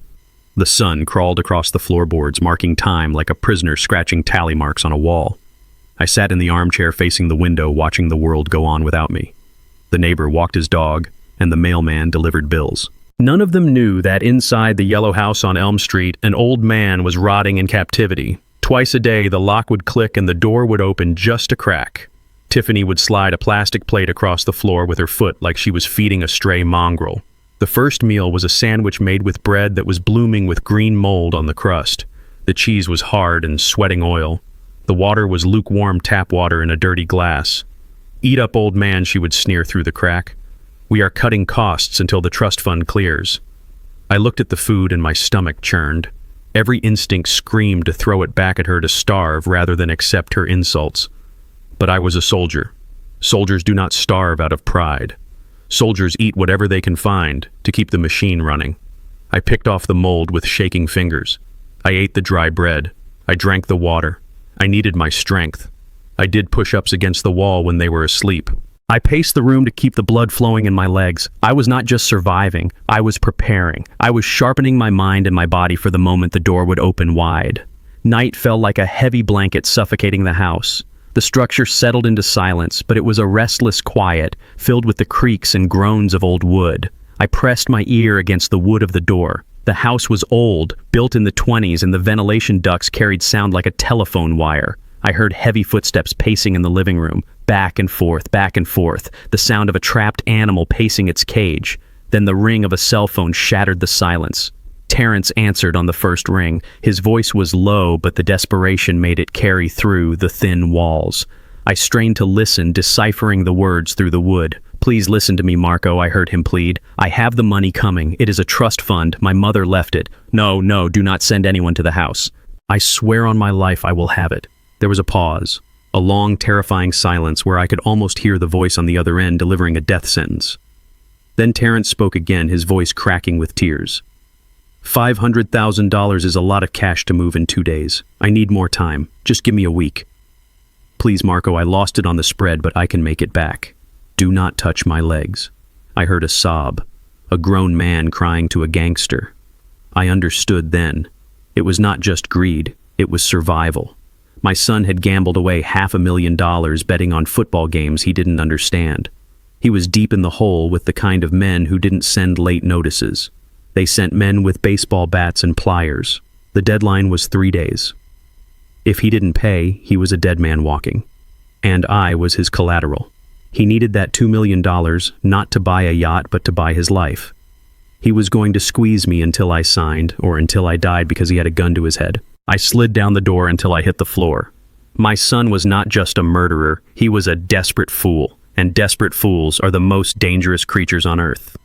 The sun crawled across the floorboards, marking time like a prisoner scratching tally marks on a wall. I sat in the armchair facing the window, watching the world go on without me. The neighbor walked his dog, and the mailman delivered bills. None of them knew that inside the yellow house on Elm Street, an old man was rotting in captivity. Twice a day, the lock would click and the door would open just a crack. Tiffany would slide a plastic plate across the floor with her foot like she was feeding a stray mongrel. The first meal was a sandwich made with bread that was blooming with green mold on the crust. The cheese was hard and sweating oil. The water was lukewarm tap water in a dirty glass. "Eat up, old man," she would sneer through the crack. "We are cutting costs until the trust fund clears." I looked at the food and my stomach churned. Every instinct screamed to throw it back at her to starve rather than accept her insults. But I was a soldier. Soldiers do not starve out of pride. Soldiers eat whatever they can find to keep the machine running. I picked off the mold with shaking fingers. I ate the dry bread. I drank the water. I needed my strength. I did push-ups against the wall when they were asleep. I paced the room to keep the blood flowing in my legs. I was not just surviving, I was preparing. I was sharpening my mind and my body for the moment the door would open wide. Night fell like a heavy blanket suffocating the house. The structure settled into silence, but it was a restless quiet, filled with the creaks and groans of old wood. I pressed my ear against the wood of the door. The house was old, built in the 20s, and the ventilation ducts carried sound like a telephone wire. I heard heavy footsteps pacing in the living room, back and forth, the sound of a trapped animal pacing its cage. Then the ring of a cell phone shattered the silence. Terrence answered on the first ring. His voice was low, but the desperation made it carry through the thin walls. I strained to listen, deciphering the words through the wood. Please listen to me, Marco, I heard him plead. I have the money coming. It is a trust fund. My mother left it. No, no, do not send anyone to the house. I swear on my life I will have it. There was a pause, a long, terrifying silence where I could almost hear the voice on the other end delivering a death sentence. Then Terrence spoke again, his voice cracking with tears. $500,000 is a lot of cash to move in 2 days. I need more time. Just give me a week. Please, Marco, I lost it on the spread, but I can make it back. Do not touch my legs. I heard a sob, a grown man crying to a gangster. I understood then. It was not just greed, it was survival. My son had gambled away $500,000 betting on football games he didn't understand. He was deep in the hole with the kind of men who didn't send late notices. They sent men with baseball bats and pliers. The deadline was 3 days. If he didn't pay, he was a dead man walking. And I was his collateral. He needed that $2 million, not to buy a yacht, but to buy his life. He was going to squeeze me until I signed, or until I died because he had a gun to his head. I slid down the door until I hit the floor. My son was not just a murderer, he was a desperate fool, and desperate fools are the most dangerous creatures on earth.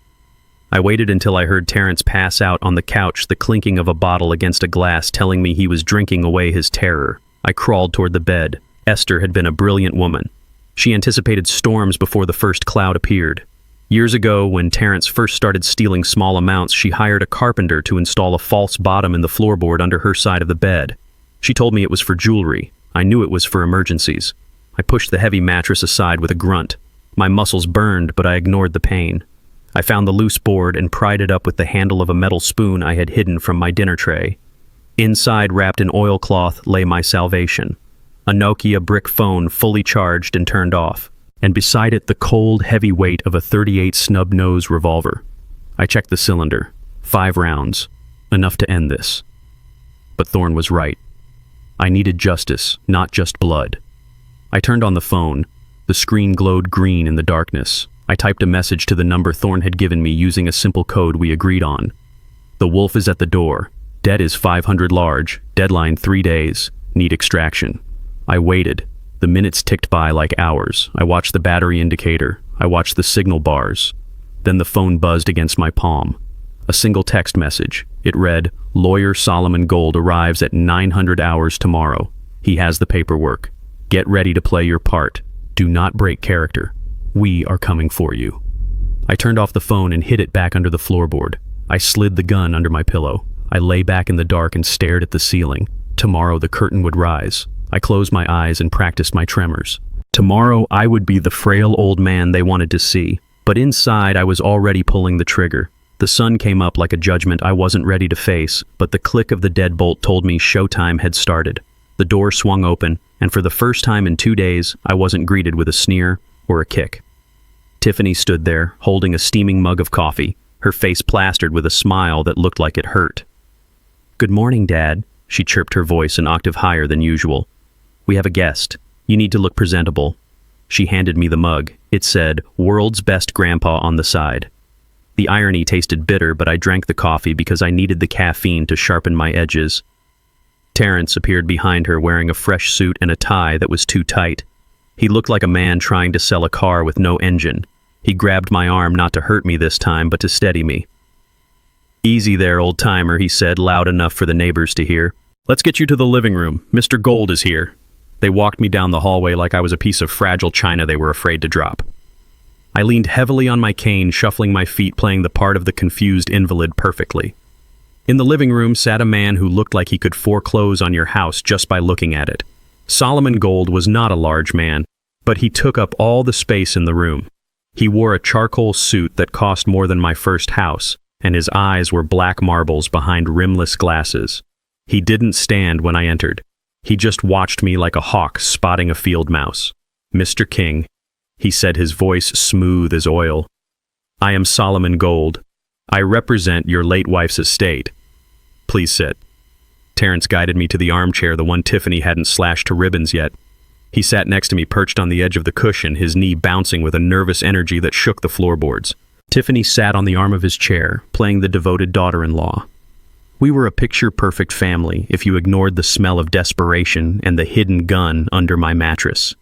I waited until I heard Terrence pass out on the couch, the clinking of a bottle against a glass telling me he was drinking away his terror. I crawled toward the bed. Esther had been a brilliant woman. She anticipated storms before the first cloud appeared. Years ago, when Terrence first started stealing small amounts, she hired a carpenter to install a false bottom in the floorboard under her side of the bed. She told me it was for jewelry. I knew it was for emergencies. I pushed the heavy mattress aside with a grunt. My muscles burned, but I ignored the pain. I found the loose board and pried it up with the handle of a metal spoon I had hidden from my dinner tray. Inside, wrapped in oilcloth, lay my salvation. A Nokia brick phone fully charged and turned off, and beside it the cold, heavy weight of a .38 snub-nose revolver. I checked the cylinder. 5 rounds. Enough to end this. But Thorne was right. I needed justice, not just blood. I turned on the phone. The screen glowed green in the darkness. I typed a message to the number Thorne had given me using a simple code we agreed on. The wolf is at the door. Debt is 500 large. Deadline 3 days. Need extraction. I waited. The minutes ticked by like hours. I watched the battery indicator. I watched the signal bars. Then the phone buzzed against my palm. A single text message. It read, "Lawyer Solomon Gold arrives at 900 hours tomorrow. He has the paperwork. Get ready to play your part. Do not break character. We are coming for you." I turned off the phone and hid it back under the floorboard. I slid the gun under my pillow. I lay back in the dark and stared at the ceiling. Tomorrow the curtain would rise. I closed my eyes and practiced my tremors. Tomorrow I would be the frail old man they wanted to see, but inside I was already pulling the trigger. The sun came up like a judgment I wasn't ready to face, but the click of the deadbolt told me showtime had started. The door swung open, and for the first time in 2 days, I wasn't greeted with a sneer or a kick. Tiffany stood there, holding a steaming mug of coffee, her face plastered with a smile that looked like it hurt. "Good morning, Dad," she chirped, her voice an octave higher than usual. "We have a guest. You need to look presentable." She handed me the mug. It said, "World's Best Grandpa" on the side. The irony tasted bitter, but I drank the coffee because I needed the caffeine to sharpen my edges. Terrence appeared behind her wearing a fresh suit and a tie that was too tight. He looked like a man trying to sell a car with no engine. He grabbed my arm, not to hurt me this time, but to steady me. "Easy there, old-timer," he said, loud enough for the neighbors to hear. "Let's get you to the living room. Mr. Gold is here." They walked me down the hallway like I was a piece of fragile china they were afraid to drop. I leaned heavily on my cane, shuffling my feet, playing the part of the confused invalid perfectly. In the living room sat a man who looked like he could foreclose on your house just by looking at it. Solomon Gold was not a large man, but he took up all the space in the room. He wore a charcoal suit that cost more than my first house, and his eyes were black marbles behind rimless glasses. He didn't stand when I entered. He just watched me like a hawk spotting a field mouse. "Mr. King," he said, his voice smooth as oil. "I am Solomon Gold. I represent your late wife's estate. Please sit." Terrence guided me to the armchair, the one Tiffany hadn't slashed to ribbons yet. He sat next to me, perched on the edge of the cushion, his knee bouncing with a nervous energy that shook the floorboards. Tiffany sat on the arm of his chair, playing the devoted daughter-in-law. We were a picture-perfect family if you ignored the smell of desperation and the hidden gun under my mattress.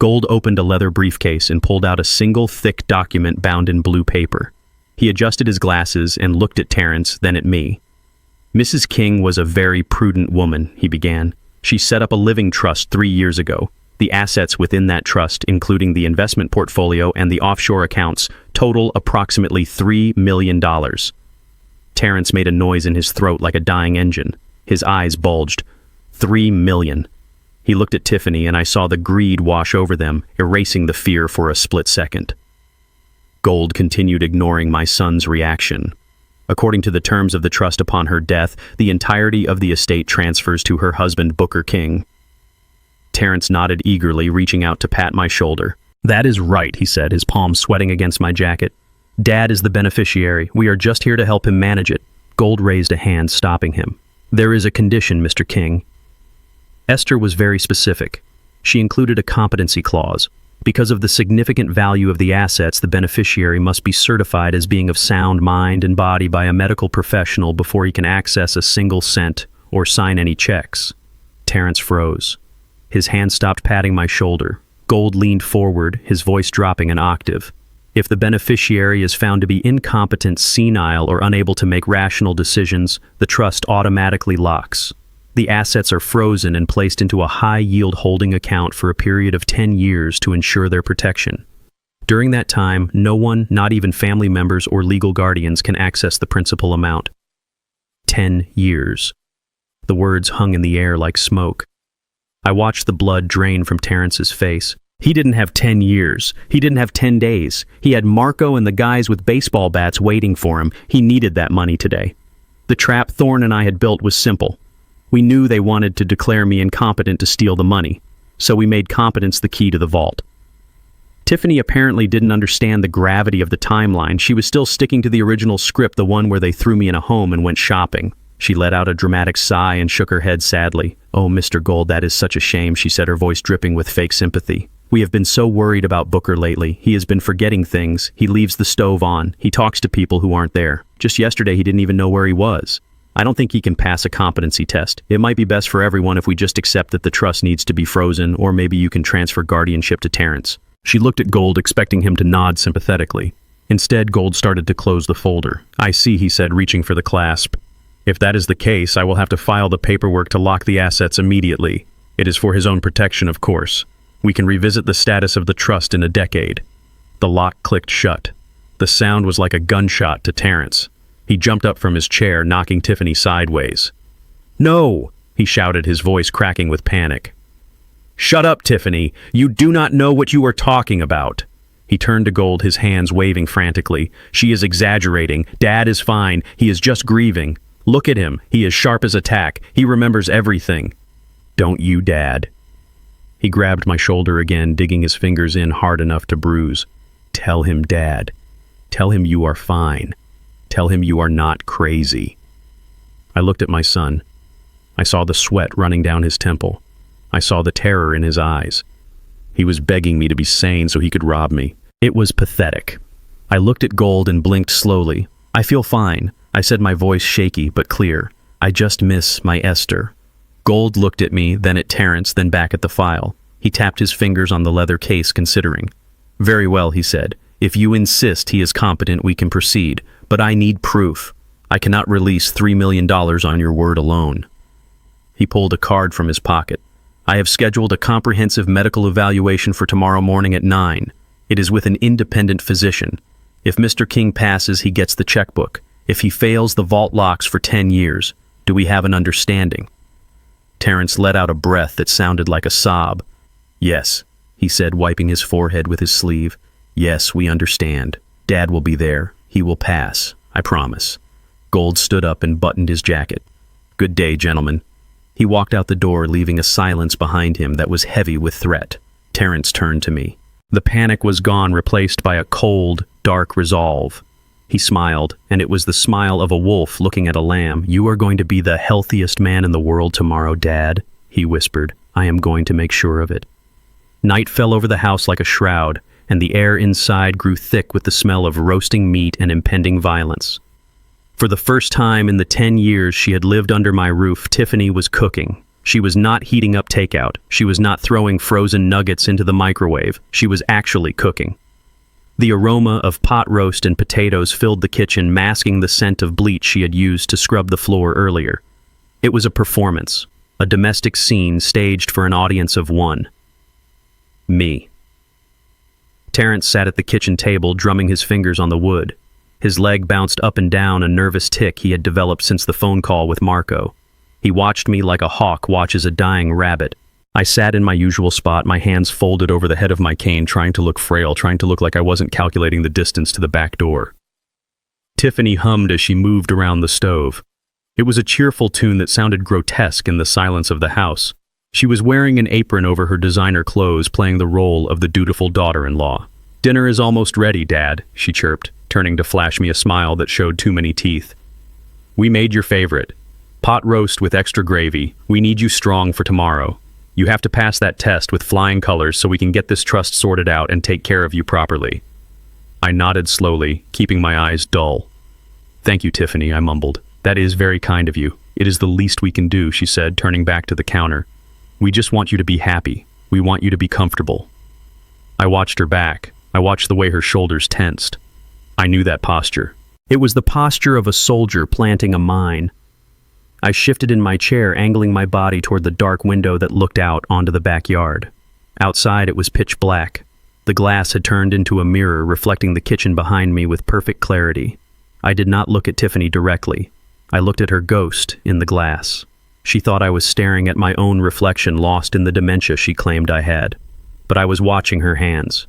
Gold opened a leather briefcase and pulled out a single thick document bound in blue paper. He adjusted his glasses and looked at Terrence, then at me. Mrs. King was a very prudent woman, he began. She set up a living trust 3 years ago. The assets within that trust, including the investment portfolio and the offshore accounts, total approximately $3 million. Terrence made a noise in his throat like a dying engine. His eyes bulged. 3 million. He looked at Tiffany and I saw the greed wash over them, erasing the fear for a split second. Gold continued ignoring my son's reaction. According to the terms of the trust upon her death, the entirety of the estate transfers to her husband, Booker King. Terrence nodded eagerly, reaching out to pat my shoulder. "That is right," he said, his palm sweating against my jacket. "Dad is the beneficiary. We are just here to help him manage it." Gold raised a hand, stopping him. "There is a condition, Mr. King." Esther was very specific. She included a competency clause. Because of the significant value of the assets, the beneficiary must be certified as being of sound mind and body by a medical professional before he can access a single cent or sign any checks. Terrence froze. His hand stopped patting my shoulder. Gold leaned forward, his voice dropping an octave. "If the beneficiary is found to be incompetent, senile, or unable to make rational decisions, the trust automatically locks. The assets are frozen and placed into a high-yield holding account for a period of 10 years to ensure their protection. During that time, no one, not even family members or legal guardians, can access the principal amount." 10 years. The words hung in the air like smoke. I watched the blood drain from Terrence's face. He didn't have 10 years. He didn't have 10 days. He had Marco and the guys with baseball bats waiting for him. He needed that money today. The trap Thorne and I had built was simple. We knew they wanted to declare me incompetent to steal the money, so we made competence the key to the vault. Tiffany apparently didn't understand the gravity of the timeline. She was still sticking to the original script, the one where they threw me in a home and went shopping. She let out a dramatic sigh and shook her head sadly. "Oh, Mr. Gold, that is such a shame," she said, her voice dripping with fake sympathy. "We have been so worried about Booker lately. He has been forgetting things. He leaves the stove on. He talks to people who aren't there. Just yesterday, he didn't even know where he was. I don't think he can pass a competency test. It might be best for everyone if we just accept that the trust needs to be frozen, or maybe you can transfer guardianship to Terrence." She looked at Gold, expecting him to nod sympathetically. Instead, Gold started to close the folder. "I see," he said, reaching for the clasp. "If that is the case, I will have to file the paperwork to lock the assets immediately. It is for his own protection, of course. We can revisit the status of the trust in a decade." The lock clicked shut. The sound was like a gunshot to Terrence. He jumped up from his chair, knocking Tiffany sideways. "No!" he shouted, his voice cracking with panic. "Shut up, Tiffany! You do not know what you are talking about!" He turned to Gold, his hands waving frantically. "She is exaggerating. Dad is fine. He is just grieving. Look at him. He is sharp as a tack. He remembers everything." "Don't you, Dad?" He grabbed my shoulder again, digging his fingers in hard enough to bruise. "Tell him, Dad. Tell him you are fine. Tell him you are not crazy." I looked at my son. I saw the sweat running down his temple. I saw the terror in his eyes. He was begging me to be sane so he could rob me. It was pathetic. I looked at Gold and blinked slowly. "I feel fine," I said, my voice shaky but clear. "I just miss my Esther." Gold looked at me, then at Terrence, then back at the file. He tapped his fingers on the leather case, considering. "Very well," he said. "If you insist he is competent, we can proceed. But I need proof. I cannot release $3 million on your word alone." He pulled a card from his pocket. "I have scheduled a comprehensive medical evaluation for tomorrow morning at 9. It is with an independent physician. If Mr. King passes, he gets the checkbook. If he fails, the vault locks for 10 years. Do we have an understanding?" Terrence let out a breath that sounded like a sob. "Yes," he said, wiping his forehead with his sleeve. "Yes, we understand. Dad will be there. He will pass, I promise." Gold stood up and buttoned his jacket. "Good day, gentlemen." He walked out the door, leaving a silence behind him that was heavy with threat. Terrence turned to me. The panic was gone, replaced by a cold, dark resolve. He smiled, and it was the smile of a wolf looking at a lamb. "You are going to be the healthiest man in the world tomorrow, Dad," he whispered. "I am going to make sure of it." Night fell over the house like a shroud, and the air inside grew thick with the smell of roasting meat and impending violence. For the first time in the 10 years she had lived under my roof, Tiffany was cooking. She was not heating up takeout. She was not throwing frozen nuggets into the microwave. She was actually cooking. The aroma of pot roast and potatoes filled the kitchen, masking the scent of bleach she had used to scrub the floor earlier. It was a performance, a domestic scene staged for an audience of one. Me. Terrence sat at the kitchen table, drumming his fingers on the wood. His leg bounced up and down, a nervous tic he had developed since the phone call with Marco. He watched me like a hawk watches a dying rabbit. I sat in my usual spot, my hands folded over the head of my cane, trying to look frail, trying to look like I wasn't calculating the distance to the back door. Tiffany hummed as she moved around the stove. It was a cheerful tune that sounded grotesque in the silence of the house. She was wearing an apron over her designer clothes, playing the role of the dutiful daughter-in-law. "Dinner is almost ready, Dad," she chirped, turning to flash me a smile that showed too many teeth. "We made your favorite. Pot roast with extra gravy. We need you strong for tomorrow. You have to pass that test with flying colors so we can get this trust sorted out and take care of you properly." I nodded slowly, keeping my eyes dull. "Thank you, Tiffany," I mumbled. "That is very kind of you. It is the least we can do," she said, turning back to the counter. "We just want you to be happy. We want you to be comfortable." I watched her back. I watched the way her shoulders tensed. I knew that posture. It was the posture of a soldier planting a mine. I shifted in my chair, angling my body toward the dark window that looked out onto the backyard. Outside, it was pitch black. The glass had turned into a mirror, reflecting the kitchen behind me with perfect clarity. I did not look at Tiffany directly. I looked at her ghost in the glass. She thought I was staring at my own reflection, lost in the dementia she claimed I had. But I was watching her hands.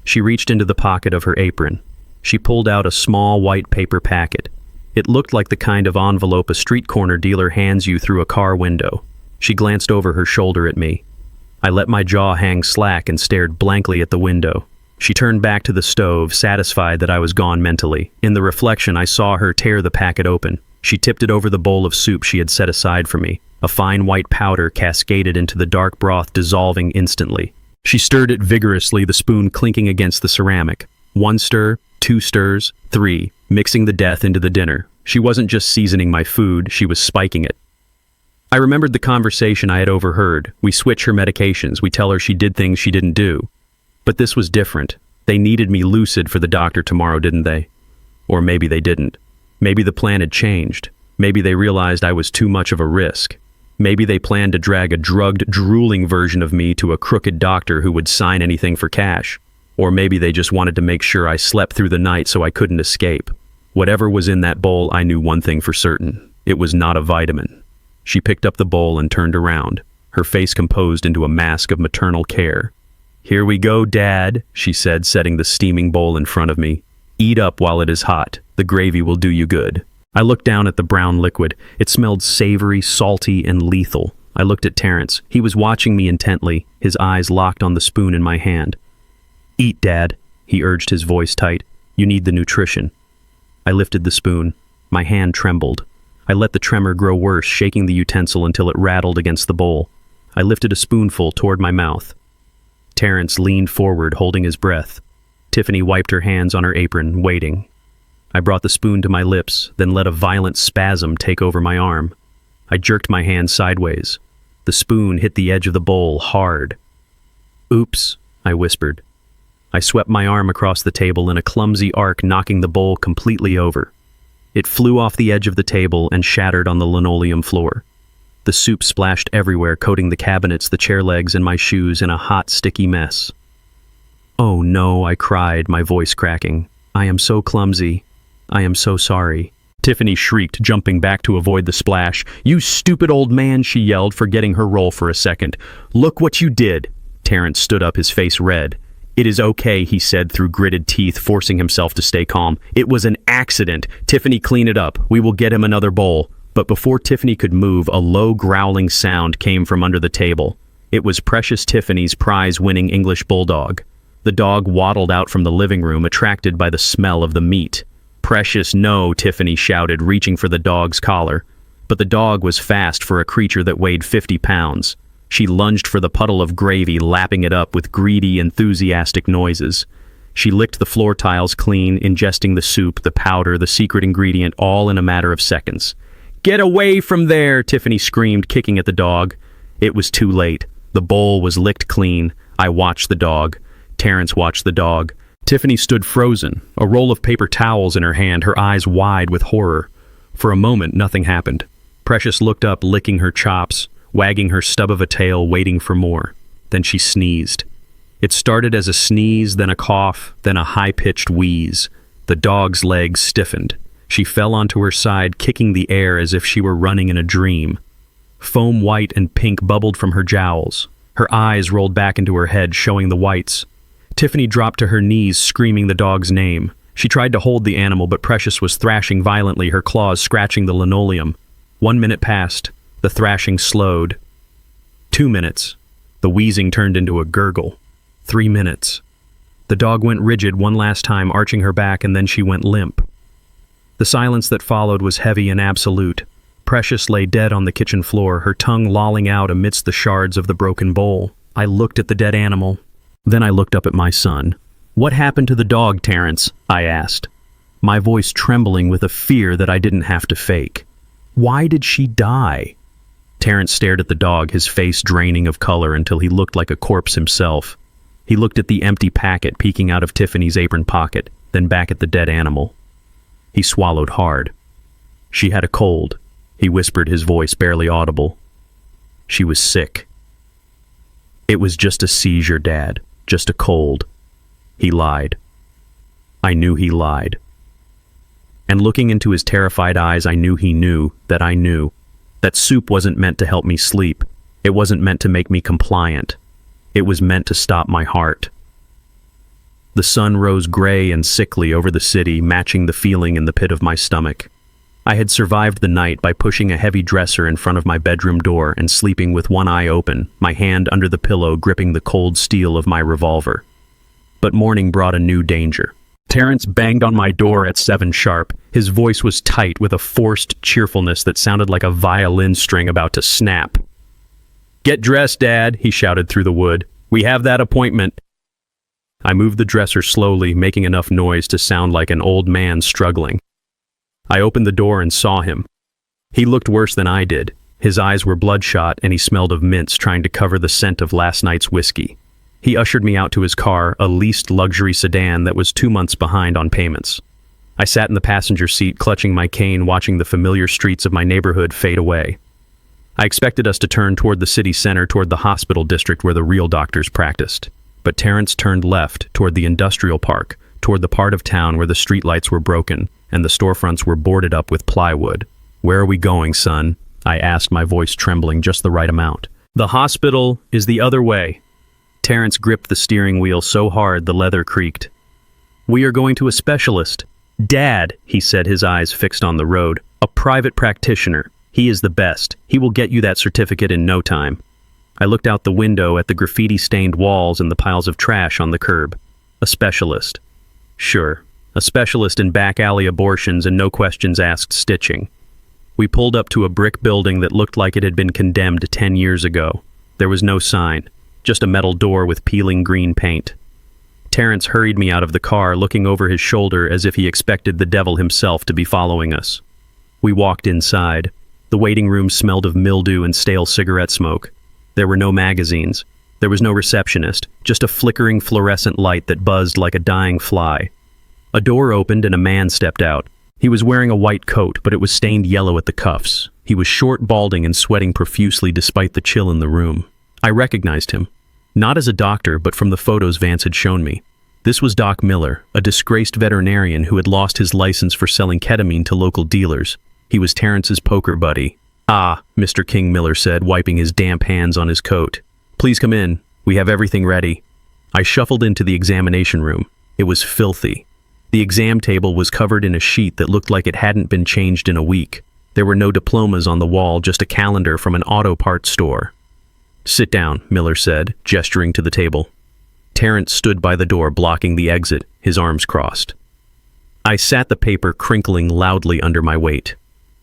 She reached into the pocket of her apron. She pulled out a small white paper packet. It looked like the kind of envelope a street corner dealer hands you through a car window. She glanced over her shoulder at me. I let my jaw hang slack and stared blankly at the window. She turned back to the stove, satisfied that I was gone mentally. In the reflection, I saw her tear the packet open. She tipped it over the bowl of soup she had set aside for me. A fine white powder cascaded into the dark broth, dissolving instantly. She stirred it vigorously, the spoon clinking against the ceramic. 1 stir, 2 stirs, 3, mixing the death into the dinner. She wasn't just seasoning my food, she was spiking it. I remembered the conversation I had overheard. We switch her medications, we tell her she did things she didn't do. But this was different. They needed me lucid for the doctor tomorrow, didn't they? Or maybe they didn't. Maybe the plan had changed. Maybe they realized I was too much of a risk. Maybe they planned to drag a drugged, drooling version of me to a crooked doctor who would sign anything for cash. Or maybe they just wanted to make sure I slept through the night so I couldn't escape. Whatever was in that bowl, I knew one thing for certain. It was not a vitamin. She picked up the bowl and turned around, her face composed into a mask of maternal care. "Here we go, Dad," she said, setting the steaming bowl in front of me. "Eat up while it is hot. The gravy will do you good." I looked down at the brown liquid. It smelled savory, salty, and lethal. I looked at Terrence. He was watching me intently, his eyes locked on the spoon in my hand. "Eat, Dad," he urged, his voice tight. "You need the nutrition." I lifted the spoon. My hand trembled. I let the tremor grow worse, shaking the utensil until it rattled against the bowl. I lifted a spoonful toward my mouth. Terrence leaned forward, holding his breath. Tiffany wiped her hands on her apron, waiting. I brought the spoon to my lips, then let a violent spasm take over my arm. I jerked my hand sideways. The spoon hit the edge of the bowl hard. "Oops," I whispered. I swept my arm across the table in a clumsy arc, knocking the bowl completely over. It flew off the edge of the table and shattered on the linoleum floor. The soup splashed everywhere, coating the cabinets, the chair legs, and my shoes in a hot, sticky mess. "Oh no," I cried, my voice cracking. "I am so clumsy. I am so sorry." Tiffany shrieked, jumping back to avoid the splash. "You stupid old man," she yelled, forgetting her role for a second. "Look what you did." Terrence stood up, his face red. "It is okay," he said through gritted teeth, forcing himself to stay calm. "It was an accident. Tiffany, clean it up. We will get him another bowl." But before Tiffany could move, a low growling sound came from under the table. It was precious Tiffany's prize-winning English bulldog. The dog waddled out from the living room, attracted by the smell of the meat. "Precious, no," Tiffany shouted, reaching for the dog's collar. But the dog was fast for a creature that weighed 50 pounds. She lunged for the puddle of gravy, lapping it up with greedy, enthusiastic noises. She licked the floor tiles clean, ingesting the soup, the powder, the secret ingredient, all in a matter of seconds. "Get away from there!" Tiffany screamed, kicking at the dog. It was too late. The bowl was licked clean. I watched the dog. Terrence watched the dog. Tiffany stood frozen, a roll of paper towels in her hand, her eyes wide with horror. For a moment, nothing happened. Precious looked up, licking her chops, wagging her stub of a tail, waiting for more. Then she sneezed. It started as a sneeze, then a cough, then a high-pitched wheeze. The dog's legs stiffened. She fell onto her side, kicking the air as if she were running in a dream. Foam white and pink bubbled from her jowls. Her eyes rolled back into her head, showing the whites. Tiffany dropped to her knees, screaming the dog's name. She tried to hold the animal, but Precious was thrashing violently, her claws scratching the linoleum. 1 minute passed. The thrashing slowed. 2 minutes. The wheezing turned into a gurgle. 3 minutes. The dog went rigid one last time, arching her back, and then she went limp. The silence that followed was heavy and absolute. Precious lay dead on the kitchen floor, her tongue lolling out amidst the shards of the broken bowl. I looked at the dead animal. Then I looked up at my son. "What happened to the dog, Terrence?" I asked, my voice trembling with a fear that I didn't have to fake. "Why did she die?" Terrence stared at the dog, his face draining of color until he looked like a corpse himself. He looked at the empty packet peeking out of Tiffany's apron pocket, then back at the dead animal. He swallowed hard. "She had a cold," he whispered, his voice barely audible. "She was sick." "It was just a seizure, Dad. Just a cold." He lied. I knew he lied. And looking into his terrified eyes, I knew he knew that I knew. That soup wasn't meant to help me sleep. It wasn't meant to make me compliant. It was meant to stop my heart. The sun rose gray and sickly over the city, matching the feeling in the pit of my stomach. I had survived the night by pushing a heavy dresser in front of my bedroom door and sleeping with one eye open, my hand under the pillow gripping the cold steel of my revolver. But morning brought a new danger. Terrence banged on my door at 7 sharp. His voice was tight with a forced cheerfulness that sounded like a violin string about to snap. "Get dressed, Dad," he shouted through the wood. "We have that appointment." I moved the dresser slowly, making enough noise to sound like an old man struggling. I opened the door and saw him. He looked worse than I did. His eyes were bloodshot and he smelled of mints, trying to cover the scent of last night's whiskey. He ushered me out to his car, a leased luxury sedan that was 2 months behind on payments. I sat in the passenger seat, clutching my cane, watching the familiar streets of my neighborhood fade away. I expected us to turn toward the city center, toward the hospital district where the real doctors practiced. But Terrence turned left, toward the industrial park, toward the part of town where the streetlights were broken and the storefronts were boarded up with plywood. "Where are we going, son?" I asked, my voice trembling just the right amount. "The hospital is the other way." Terrence gripped the steering wheel so hard the leather creaked. "We are going to a specialist." "Dad," he said, his eyes fixed on the road. "A private practitioner. He is the best. He will get you that certificate in no time." I looked out the window at the graffiti-stained walls and the piles of trash on the curb. A specialist. Sure, a specialist in back alley abortions and no questions asked stitching. We pulled up to a brick building that looked like it had been condemned 10 years ago. There was no sign, just a metal door with peeling green paint. Terrence hurried me out of the car, looking over his shoulder as if he expected the devil himself to be following us. We walked inside. The waiting room smelled of mildew and stale cigarette smoke. There were no magazines. There was no receptionist, just a flickering fluorescent light that buzzed like a dying fly. A door opened and a man stepped out. He was wearing a white coat, but it was stained yellow at the cuffs. He was short, balding, and sweating profusely despite the chill in the room. I recognized him. Not as a doctor, but from the photos Vance had shown me. This was Doc Miller, a disgraced veterinarian who had lost his license for selling ketamine to local dealers. He was Terrence's poker buddy. "Ah," Mr. King Miller said, wiping his damp hands on his coat. "Please come in. We have everything ready." I shuffled into the examination room. It was filthy. The exam table was covered in a sheet that looked like it hadn't been changed in a week. There were no diplomas on the wall, just a calendar from an auto parts store. "Sit down," Miller said, gesturing to the table. Terrence stood by the door, blocking the exit, his arms crossed. I sat, the paper crinkling loudly under my weight.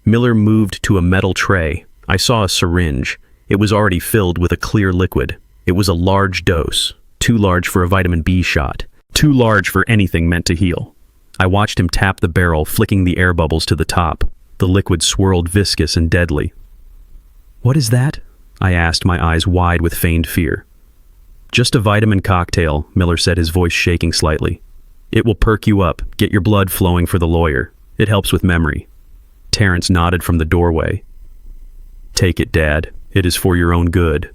Miller moved to a metal tray. I saw a syringe. It was already filled with a clear liquid. It was a large dose, too large for a vitamin B shot, too large for anything meant to heal. I watched him tap the barrel, flicking the air bubbles to the top. The liquid swirled viscous and deadly. "What is that?" I asked, my eyes wide with feigned fear. Just a vitamin cocktail, Miller said, his voice shaking slightly. It will perk you up, get your blood flowing for the lawyer. It helps with memory. Terrence nodded from the doorway. Take it, Dad. It is for your own good.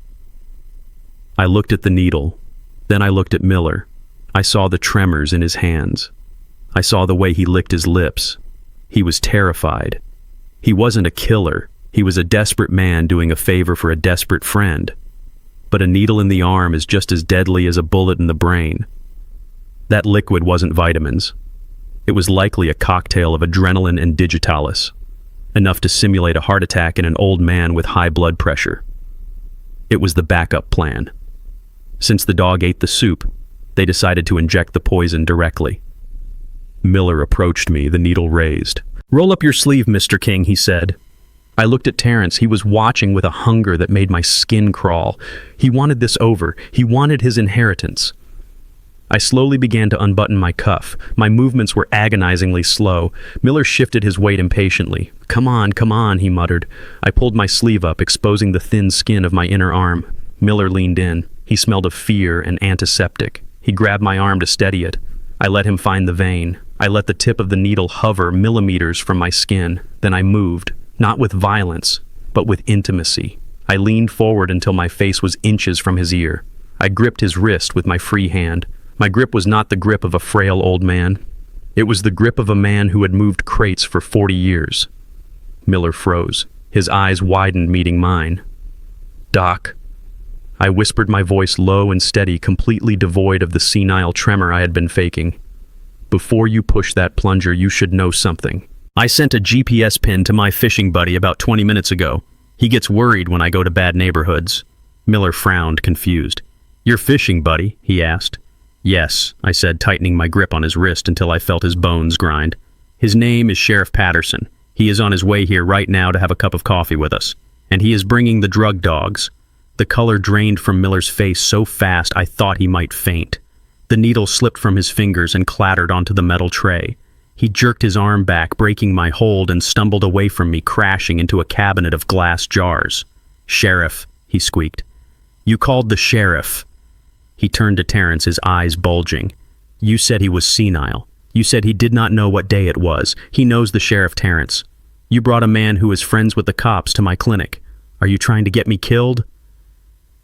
I looked at the needle. Then I looked at Miller. I saw the tremors in his hands. I saw the way he licked his lips. He was terrified. He wasn't a killer. He was a desperate man doing a favor for a desperate friend. But a needle in the arm is just as deadly as a bullet in the brain. That liquid wasn't vitamins. It was likely a cocktail of adrenaline and digitalis, enough to simulate a heart attack in an old man with high blood pressure. It was the backup plan. Since the dog ate the soup, they decided to inject the poison directly. Miller approached me, the needle raised. "Roll up your sleeve, Mr. King," he said. I looked at Terrence. He was watching with a hunger that made my skin crawl. He wanted this over. He wanted his inheritance. I slowly began to unbutton my cuff. My movements were agonizingly slow. Miller shifted his weight impatiently. Come on," he muttered. I pulled my sleeve up, exposing the thin skin of my inner arm. Miller leaned in. He smelled of fear and antiseptic. He grabbed my arm to steady it. I let him find the vein. I let the tip of the needle hover millimeters from my skin. Then I moved, not with violence, but with intimacy. I leaned forward until my face was inches from his ear. I gripped his wrist with my free hand. My grip was not the grip of a frail old man. It was the grip of a man who had moved crates for 40 years. Miller froze. His eyes widened, meeting mine. "Doc." I whispered, my voice low and steady, completely devoid of the senile tremor I had been faking. "Before you push that plunger, you should know something. I sent a GPS pin to my fishing buddy about 20 minutes ago. He gets worried when I go to bad neighborhoods." Miller frowned, confused. "Your fishing buddy?" he asked. "Yes," I said, tightening my grip on his wrist until I felt his bones grind. "His name is Sheriff Patterson. He is on his way here right now to have a cup of coffee with us. And he is bringing the drug dogs." The color drained from Miller's face so fast I thought he might faint. The needle slipped from his fingers and clattered onto the metal tray. He jerked his arm back, breaking my hold, and stumbled away from me, crashing into a cabinet of glass jars. "Sheriff," he squeaked. "You called the sheriff." He turned to Terrence, his eyes bulging. "You said he was senile. You said he did not know what day it was. He knows the sheriff, Terrence. You brought a man who is friends with the cops to my clinic. Are you trying to get me killed?"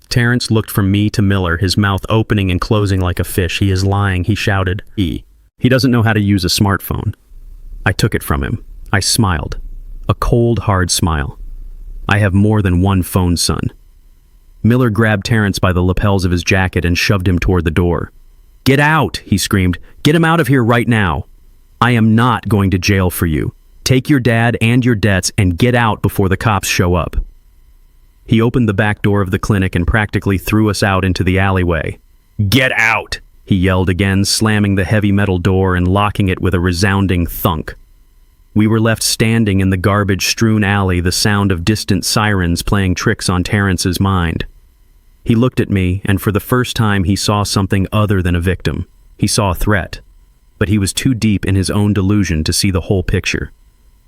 Terrence looked from me to Miller, his mouth opening and closing like a fish. "He is lying," he shouted. He doesn't know how to use a smartphone." I took it from him. I smiled. A cold, hard smile. "I have more than one phone, son." Miller grabbed Terrence by the lapels of his jacket and shoved him toward the door. "Get out," he screamed. "Get him out of here right now. I am not going to jail for you. Take your dad and your debts and get out before the cops show up." He opened the back door of the clinic and practically threw us out into the alleyway. "Get out!" he yelled again, slamming the heavy metal door and locking it with a resounding thunk. We were left standing in the garbage-strewn alley, the sound of distant sirens playing tricks on Terrence's mind. He looked at me, and for the first time he saw something other than a victim. He saw a threat, but he was too deep in his own delusion to see the whole picture.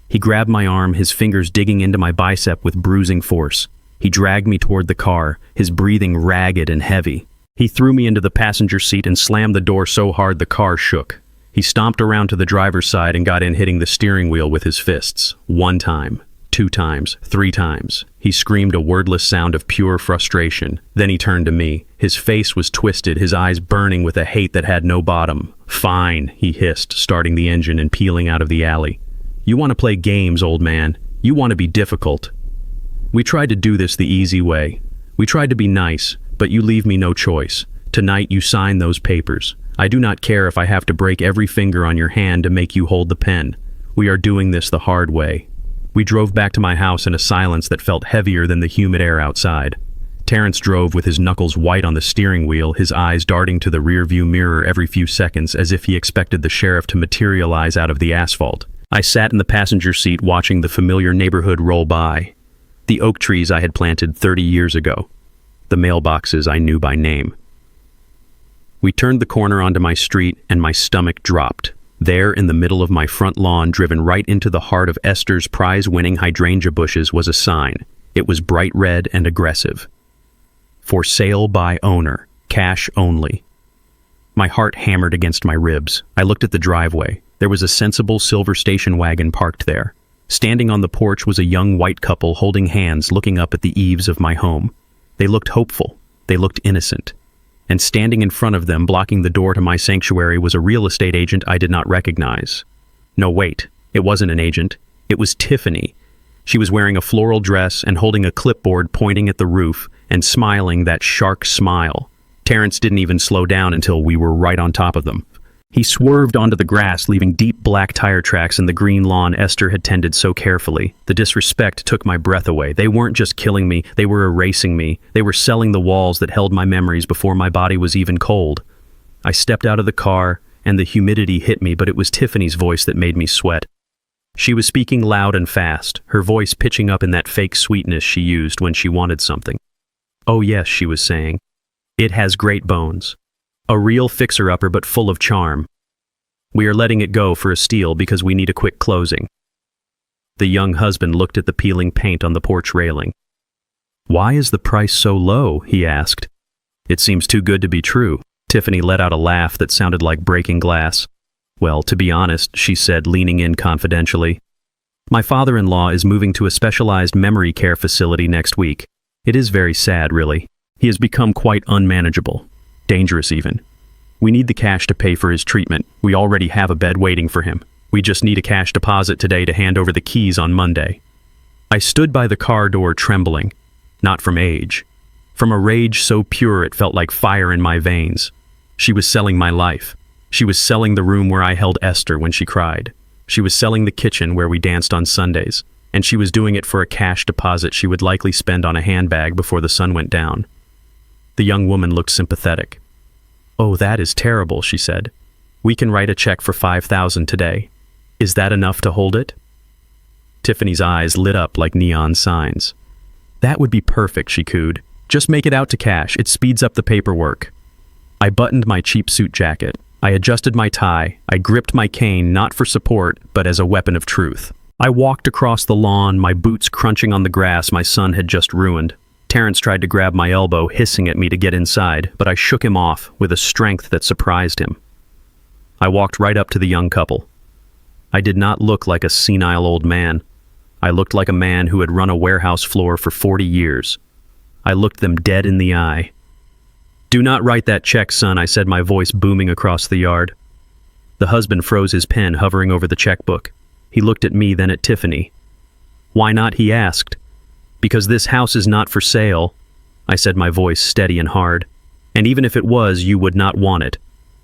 He grabbed my arm, his fingers digging into my bicep with bruising force. He dragged me toward the car, his breathing ragged and heavy. He threw me into the passenger seat and slammed the door so hard the car shook. He stomped around to the driver's side and got in, hitting the steering wheel with his fists. 1 time, 2 times, 3 times. He screamed a wordless sound of pure frustration. Then he turned to me. His face was twisted, his eyes burning with a hate that had no bottom. "Fine," he hissed, starting the engine and peeling out of the alley. "You want to play games, old man. You want to be difficult. We tried to do this the easy way. We tried to be nice, but you leave me no choice. Tonight you sign those papers. I do not care if I have to break every finger on your hand to make you hold the pen. We are doing this the hard way." We drove back to my house in a silence that felt heavier than the humid air outside. Terrence drove with his knuckles white on the steering wheel, his eyes darting to the rearview mirror every few seconds as if he expected the sheriff to materialize out of the asphalt. I sat in the passenger seat watching the familiar neighborhood roll by. The oak trees I had planted 30 years ago. The mailboxes I knew by name. We turned the corner onto my street and my stomach dropped. There, in the middle of my front lawn, driven right into the heart of Esther's prize-winning hydrangea bushes, was a sign. It was bright red and aggressive. For sale by owner, cash only. My heart hammered against my ribs. I looked at the driveway. There was a sensible silver station wagon parked there. Standing on the porch was a young white couple holding hands looking up at the eaves of my home. They looked hopeful. They looked innocent. And standing in front of them, blocking the door to my sanctuary, was a real estate agent I did not recognize. No, wait. It wasn't an agent. It was Tiffany. She was wearing a floral dress and holding a clipboard pointing at the roof and smiling that shark smile. Terrence didn't even slow down until we were right on top of them. He swerved onto the grass, leaving deep black tire tracks in the green lawn Esther had tended so carefully. The disrespect took my breath away. They weren't just killing me, they were erasing me. They were selling the walls that held my memories before my body was even cold. I stepped out of the car, and the humidity hit me, but it was Tiffany's voice that made me sweat. She was speaking loud and fast, her voice pitching up in that fake sweetness she used when she wanted something. "Oh yes," she was saying. "It has great bones. A real fixer-upper but full of charm. We are letting it go for a steal because we need a quick closing." The young husband looked at the peeling paint on the porch railing. "Why is the price so low?" he asked. "It seems too good to be true." Tiffany let out a laugh that sounded like breaking glass. "Well, to be honest," she said, leaning in confidentially, "my father-in-law is moving to a specialized memory care facility next week. It is very sad, really. He has become quite unmanageable. Dangerous, even. We need the cash to pay for his treatment. We already have a bed waiting for him. We just need a cash deposit today to hand over the keys on Monday." I stood by the car door trembling, not from age, from a rage so pure it felt like fire in my veins. She was selling my life. She was selling the room where I held Esther when she cried. She was selling the kitchen where we danced on Sundays, and she was doing it for a cash deposit she would likely spend on a handbag before the sun went down. The young woman looked sympathetic. "Oh, that is terrible," she said. "We can write a check for $5,000 today. Is that enough to hold it?" Tiffany's eyes lit up like neon signs. "That would be perfect," she cooed. "Just make it out to cash. It speeds up the paperwork." I buttoned my cheap suit jacket. I adjusted my tie. I gripped my cane not for support, but as a weapon of truth. I walked across the lawn, my boots crunching on the grass my son had just ruined. Terrence tried to grab my elbow, hissing at me to get inside, but I shook him off with a strength that surprised him. I walked right up to the young couple. I did not look like a senile old man. I looked like a man who had run a warehouse floor for 40 years. I looked them dead in the eye. "Do not write that check, son," I said, my voice booming across the yard. The husband froze his pen, hovering over the checkbook. He looked at me, then at Tiffany. "Why not?" he asked. "Because this house is not for sale," I said, my voice steady and hard. "And even if it was, you would not want it.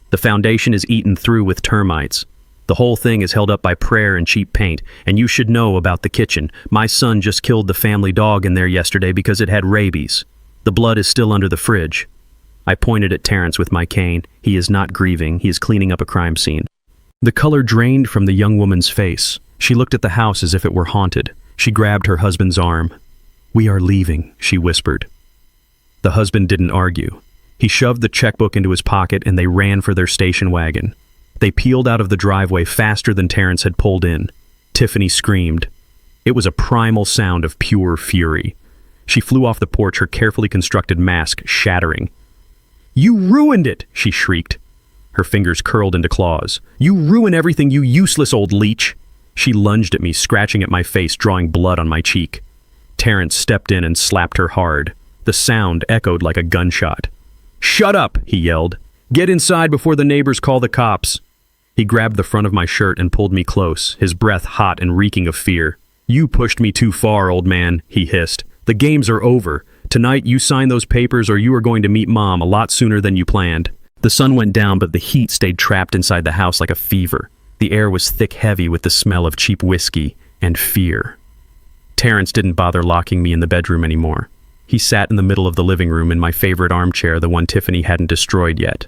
The foundation is eaten through with termites. The whole thing is held up by prayer and cheap paint, and you should know about the kitchen. My son just killed the family dog in there yesterday because it had rabies. The blood is still under the fridge." I pointed at Terrence with my cane. He is not grieving. He is cleaning up a crime scene. The color drained from the young woman's face. She looked at the house as if it were haunted. She grabbed her husband's arm. "We are leaving," she whispered. The husband didn't argue. He shoved the checkbook into his pocket and they ran for their station wagon. They peeled out of the driveway faster than Terrence had pulled in. Tiffany screamed. It was a primal sound of pure fury. She flew off the porch, her carefully constructed mask shattering. "You ruined it!" she shrieked. Her fingers curled into claws. "You ruin everything, you useless old leech!" She lunged at me, scratching at my face, drawing blood on my cheek. Terrence stepped in and slapped her hard. The sound echoed like a gunshot. "Shut up!" he yelled. "Get inside before the neighbors call the cops." He grabbed the front of my shirt and pulled me close, his breath hot and reeking of fear. "You pushed me too far, old man," he hissed. "The games are over. Tonight you sign those papers or you are going to meet Mom a lot sooner than you planned." The sun went down, but the heat stayed trapped inside the house like a fever. The air was thick, heavy with the smell of cheap whiskey and fear. Terrence didn't bother locking me in the bedroom anymore. He sat in the middle of the living room in my favorite armchair, the one Tiffany hadn't destroyed yet.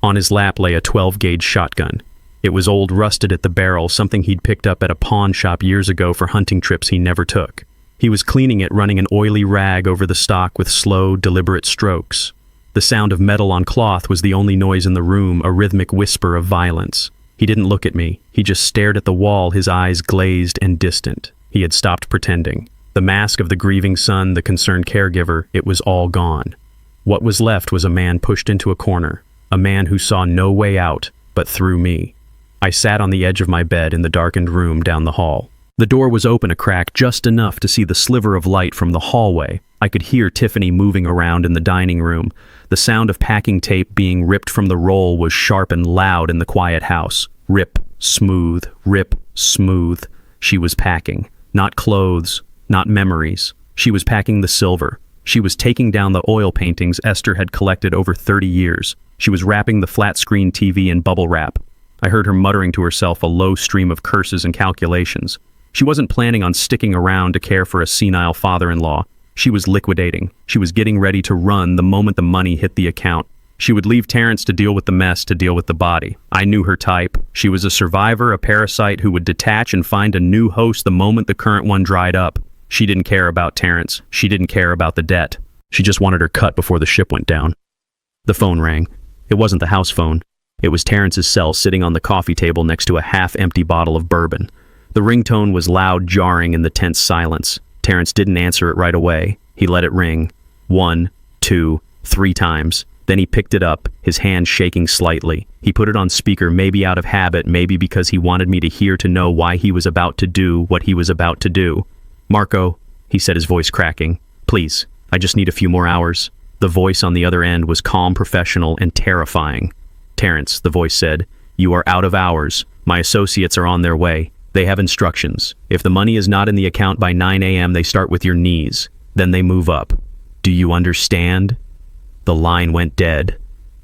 On his lap lay a 12-gauge shotgun. It was old, rusted at the barrel, something he'd picked up at a pawn shop years ago for hunting trips he never took. He was cleaning it, running an oily rag over the stock with slow, deliberate strokes. The sound of metal on cloth was the only noise in the room, a rhythmic whisper of violence. He didn't look at me. He just stared at the wall, his eyes glazed and distant. He had stopped pretending. The mask of the grieving son, the concerned caregiver, it was all gone. What was left was a man pushed into a corner, a man who saw no way out but through me. I sat on the edge of my bed in the darkened room down the hall. The door was open a crack just enough to see the sliver of light from the hallway. I could hear Tiffany moving around in the dining room. The sound of packing tape being ripped from the roll was sharp and loud in the quiet house. Rip, smooth, rip, smooth. She was packing. Not clothes, not memories. She was packing the silver. She was taking down the oil paintings Esther had collected over 30 years. She was wrapping the flat-screen TV in bubble wrap. I heard her muttering to herself a low stream of curses and calculations. She wasn't planning on sticking around to care for a senile father-in-law. She was liquidating. She was getting ready to run the moment the money hit the account. She would leave Terrence to deal with the mess, to deal with the body. I knew her type. She was a survivor, a parasite who would detach and find a new host the moment the current one dried up. She didn't care about Terrence. She didn't care about the debt. She just wanted her cut before the ship went down. The phone rang. It wasn't the house phone. It was Terrence's cell sitting on the coffee table next to a half-empty bottle of bourbon. The ringtone was loud, jarring in the tense silence. Terrence didn't answer it right away. He let it ring. 1, 2, 3 times. Then he picked it up, his hand shaking slightly. He put it on speaker, maybe out of habit, maybe because he wanted me to hear, to know why he was about to do what he was about to do. "Marco," he said, his voice cracking. "Please, I just need a few more hours." The voice on the other end was calm, professional, and terrifying. "Terrence," the voice said, "you are out of hours. My associates are on their way. They have instructions. If the money is not in the account by 9 a.m., they start with your knees. Then they move up. Do you understand?" The line went dead.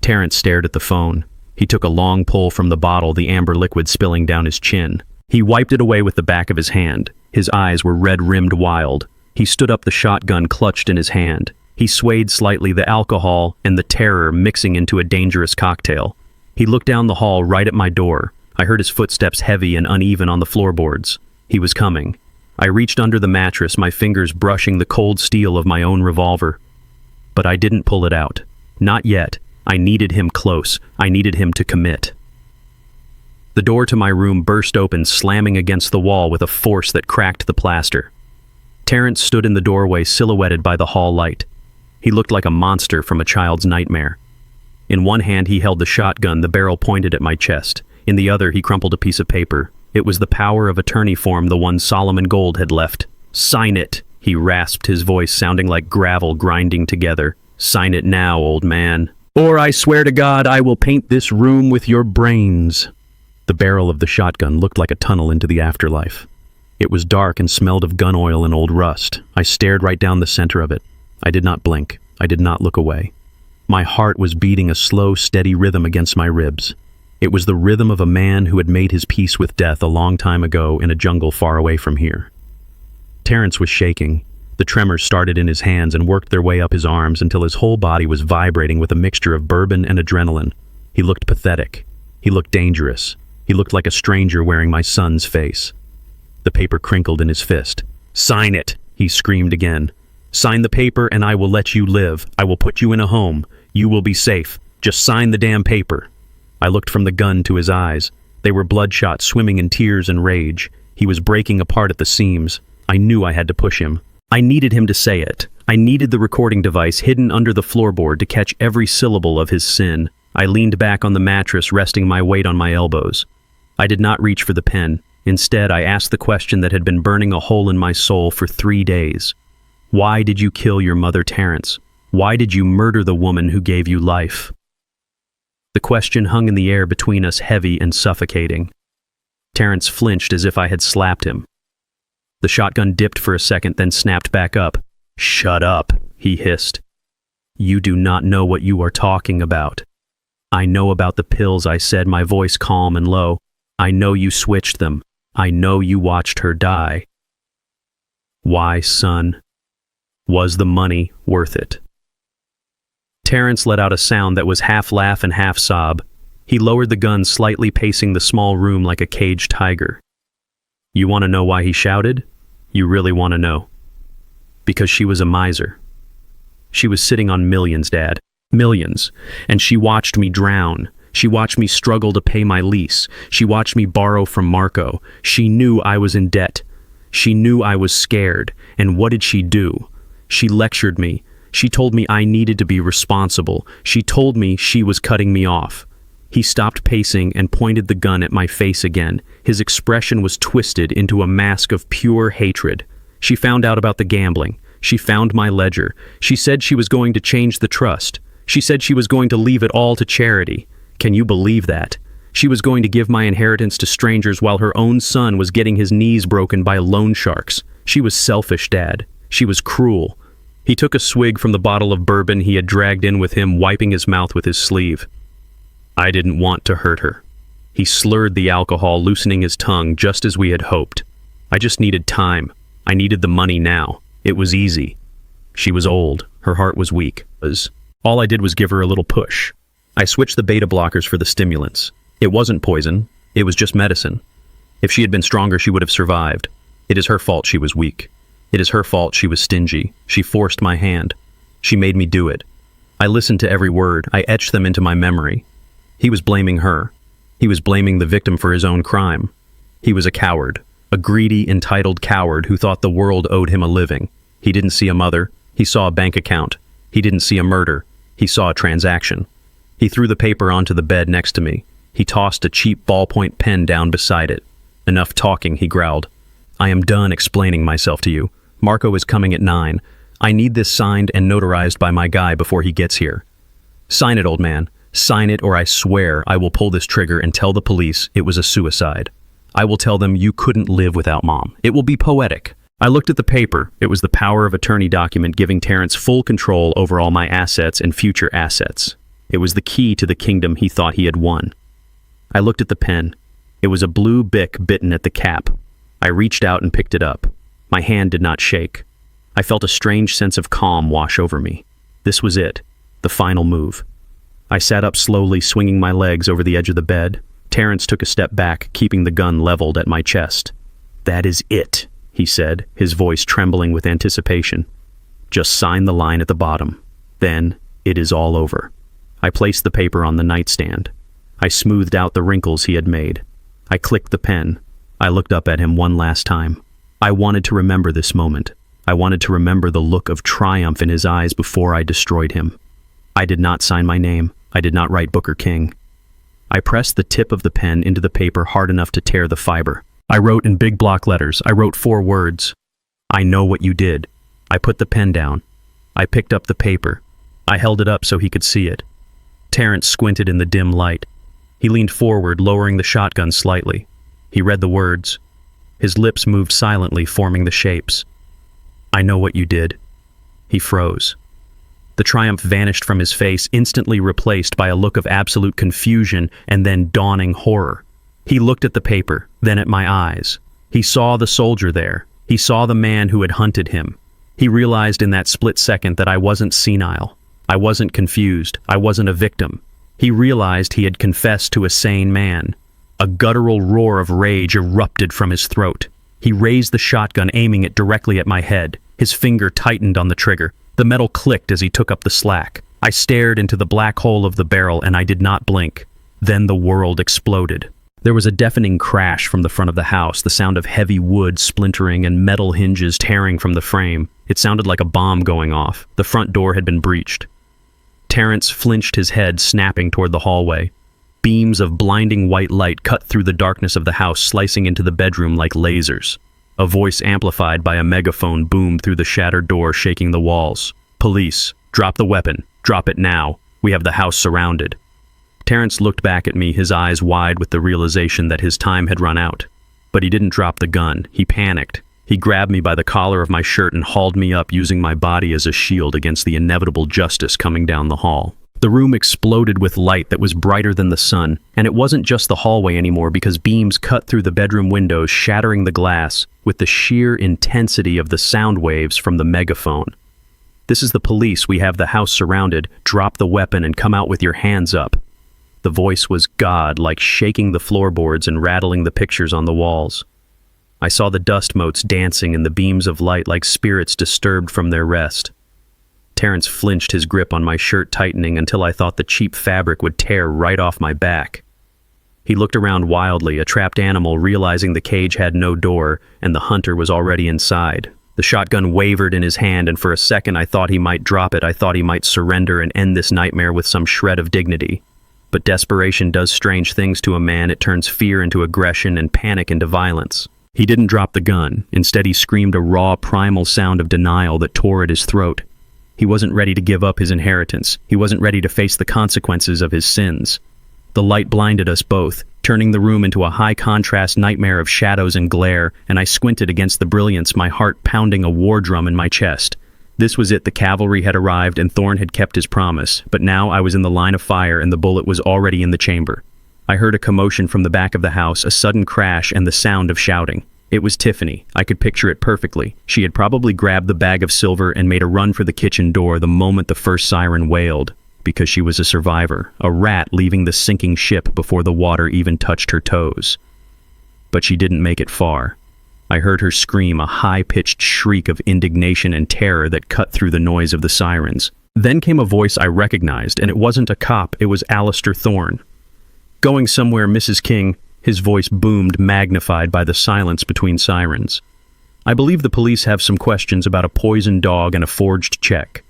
Terrence stared at the phone. He took a long pull from the bottle, the amber liquid spilling down his chin. He wiped it away with the back of his hand. His eyes were red-rimmed wild. He stood up, the shotgun clutched in his hand. He swayed slightly, the alcohol and the terror mixing into a dangerous cocktail. He looked down the hall right at my door. I heard his footsteps heavy and uneven on the floorboards. He was coming. I reached under the mattress, my fingers brushing the cold steel of my own revolver. But I didn't pull it out. Not yet. I needed him close. I needed him to commit. The door to my room burst open, slamming against the wall with a force that cracked the plaster. Terrence stood in the doorway, silhouetted by the hall light. He looked like a monster from a child's nightmare. In one hand he held the shotgun, the barrel pointed at my chest. In the other he crumpled a piece of paper. It was the power of attorney form, the one Solomon Gold had left. "Sign it," he rasped, his voice sounding like gravel grinding together. "Sign it now, old man. Or I swear to God I will paint this room with your brains." The barrel of the shotgun looked like a tunnel into the afterlife. It was dark and smelled of gun oil and old rust. I stared right down the center of it. I did not blink. I did not look away. My heart was beating a slow, steady rhythm against my ribs. It was the rhythm of a man who had made his peace with death a long time ago in a jungle far away from here. Terrence was shaking. The tremors started in his hands and worked their way up his arms until his whole body was vibrating with a mixture of bourbon and adrenaline. He looked pathetic. He looked dangerous. He looked like a stranger wearing my son's face. The paper crinkled in his fist. "Sign it," he screamed again. "Sign the paper and I will let you live. I will put you in a home. You will be safe. Just sign the damn paper." I looked from the gun to his eyes. They were bloodshot, swimming in tears and rage. He was breaking apart at the seams. I knew I had to push him. I needed him to say it. I needed the recording device hidden under the floorboard to catch every syllable of his sin. I leaned back on the mattress, resting my weight on my elbows. I did not reach for the pen. Instead, I asked the question that had been burning a hole in my soul for 3 days. Why did you kill your mother, Terrence? Why did you murder the woman who gave you life? The question hung in the air between us, heavy and suffocating. Terrence flinched as if I had slapped him. The shotgun dipped for a second, then snapped back up. "Shut up," he hissed. "You do not know what you are talking about." "I know about the pills," I said, my voice calm and low. "I know you switched them. I know you watched her die." "Why, son? Was the money worth it?" Terrence let out a sound that was half laugh and half sob. He lowered the gun slightly, pacing the small room like a caged tiger. "You want to know why he shouted? You really want to know?" "Because she was a miser. She was sitting on millions, Dad. Millions. And she watched me drown. She watched me struggle to pay my lease. She watched me borrow from Marco. She knew I was in debt. She knew I was scared, and what did she do? She lectured me. She told me I needed to be responsible. She told me she was cutting me off. He stopped pacing and pointed the gun at my face again. His expression was twisted into a mask of pure hatred. She found out about the gambling. She found my ledger. She said she was going to change the trust. She said she was going to leave it all to charity. Can you believe that? She was going to give my inheritance to strangers while her own son was getting his knees broken by loan sharks. She was selfish, Dad. She was cruel. He took a swig from the bottle of bourbon he had dragged in with him, wiping his mouth with his sleeve. I didn't want to hurt her. He slurred the alcohol, loosening his tongue just as we had hoped. I just needed time. I needed the money now. It was easy. She was old. Her heart was weak. All I did was give her a little push. I switched the beta blockers for the stimulants. It wasn't poison. It was just medicine. If she had been stronger, she would have survived. It is her fault she was weak. It is her fault she was stingy. She forced my hand. She made me do it. I listened to every word. I etched them into my memory. He was blaming her. He was blaming the victim for his own crime. He was a coward, a greedy, entitled coward who thought the world owed him a living. He didn't see a mother. He saw a bank account. He didn't see a murder. He saw a transaction. He threw the paper onto the bed next to me. He tossed a cheap ballpoint pen down beside it. Enough talking, he growled. I am done explaining myself to you. Marco is coming at 9. I need this signed and notarized by my guy before he gets here. Sign it, old man. Sign it, or I swear I will pull this trigger and tell the police it was a suicide. I will tell them you couldn't live without Mom. It will be poetic. I looked at the paper. It was the power of attorney document giving Terrence full control over all my assets and future assets. It was the key to the kingdom he thought he had won. I looked at the pen. It was a blue Bic bitten at the cap. I reached out and picked it up. My hand did not shake. I felt a strange sense of calm wash over me. This was it, the final move. I sat up slowly, swinging my legs over the edge of the bed. Terrence took a step back, keeping the gun leveled at my chest. That is it, he said, his voice trembling with anticipation. Just sign the line at the bottom. Then it is all over. I placed the paper on the nightstand. I smoothed out the wrinkles he had made. I clicked the pen. I looked up at him one last time. I wanted to remember this moment. I wanted to remember the look of triumph in his eyes before I destroyed him. I did not sign my name. I did not write Booker King. I pressed the tip of the pen into the paper hard enough to tear the fiber. I wrote in big block letters. I wrote 4 words. I know what you did. I put the pen down. I picked up the paper. I held it up so he could see it. Terrence squinted in the dim light. He leaned forward, lowering the shotgun slightly. He read the words. His lips moved silently, forming the shapes. I know what you did. He froze. The triumph vanished from his face, instantly replaced by a look of absolute confusion and then dawning horror. He looked at the paper, then at my eyes. He saw the soldier there. He saw the man who had hunted him. He realized in that split second that I wasn't senile. I wasn't confused. I wasn't a victim. He realized he had confessed to a sane man. A guttural roar of rage erupted from his throat. He raised the shotgun, aiming it directly at my head. His finger tightened on the trigger. The metal clicked as he took up the slack. I stared into the black hole of the barrel, and I did not blink. Then the world exploded. There was a deafening crash from the front of the house, the sound of heavy wood splintering and metal hinges tearing from the frame. It sounded like a bomb going off. The front door had been breached. Terrence flinched his head, snapping toward the hallway. Beams of blinding white light cut through the darkness of the house, slicing into the bedroom like lasers. A voice amplified by a megaphone boomed through the shattered door, shaking the walls. Police, drop the weapon. Drop it now. We have the house surrounded. Terrence looked back at me, his eyes wide with the realization that his time had run out. But he didn't drop the gun. He panicked. He grabbed me by the collar of my shirt and hauled me up, using my body as a shield against the inevitable justice coming down the hall. The room exploded with light that was brighter than the sun, and it wasn't just the hallway anymore because beams cut through the bedroom windows, shattering the glass with the sheer intensity of the sound waves from the megaphone. This is the police. We have the house surrounded. Drop the weapon and come out with your hands up. The voice was God-like, shaking the floorboards and rattling the pictures on the walls. I saw the dust motes dancing in the beams of light like spirits disturbed from their rest. Terrence flinched, his grip on my shirt tightening until I thought the cheap fabric would tear right off my back. He looked around wildly, a trapped animal realizing the cage had no door and the hunter was already inside. The shotgun wavered in his hand, and for a second I thought he might drop it. I thought he might surrender and end this nightmare with some shred of dignity. But desperation does strange things to a man. It turns fear into aggression and panic into violence. He didn't drop the gun. Instead, he screamed a raw, primal sound of denial that tore at his throat. He wasn't ready to give up his inheritance. He wasn't ready to face the consequences of his sins. The light blinded us both, turning the room into a high-contrast nightmare of shadows and glare, and I squinted against the brilliance, my heart pounding a war drum in my chest. This was it. The cavalry had arrived, and Thorne had kept his promise, but now I was in the line of fire, and the bullet was already in the chamber. I heard a commotion from the back of the house, a sudden crash, and the sound of shouting. It was Tiffany. I could picture it perfectly. She had probably grabbed the bag of silver and made a run for the kitchen door the moment the first siren wailed, because she was a survivor, a rat leaving the sinking ship before the water even touched her toes. But she didn't make it far. I heard her scream, a high-pitched shriek of indignation and terror that cut through the noise of the sirens. Then came a voice I recognized, and it wasn't a cop, it was Alistair Thorne. "Going somewhere, Mrs. King," his voice boomed, magnified by the silence between sirens. "I believe the police have some questions about a poisoned dog and a forged check."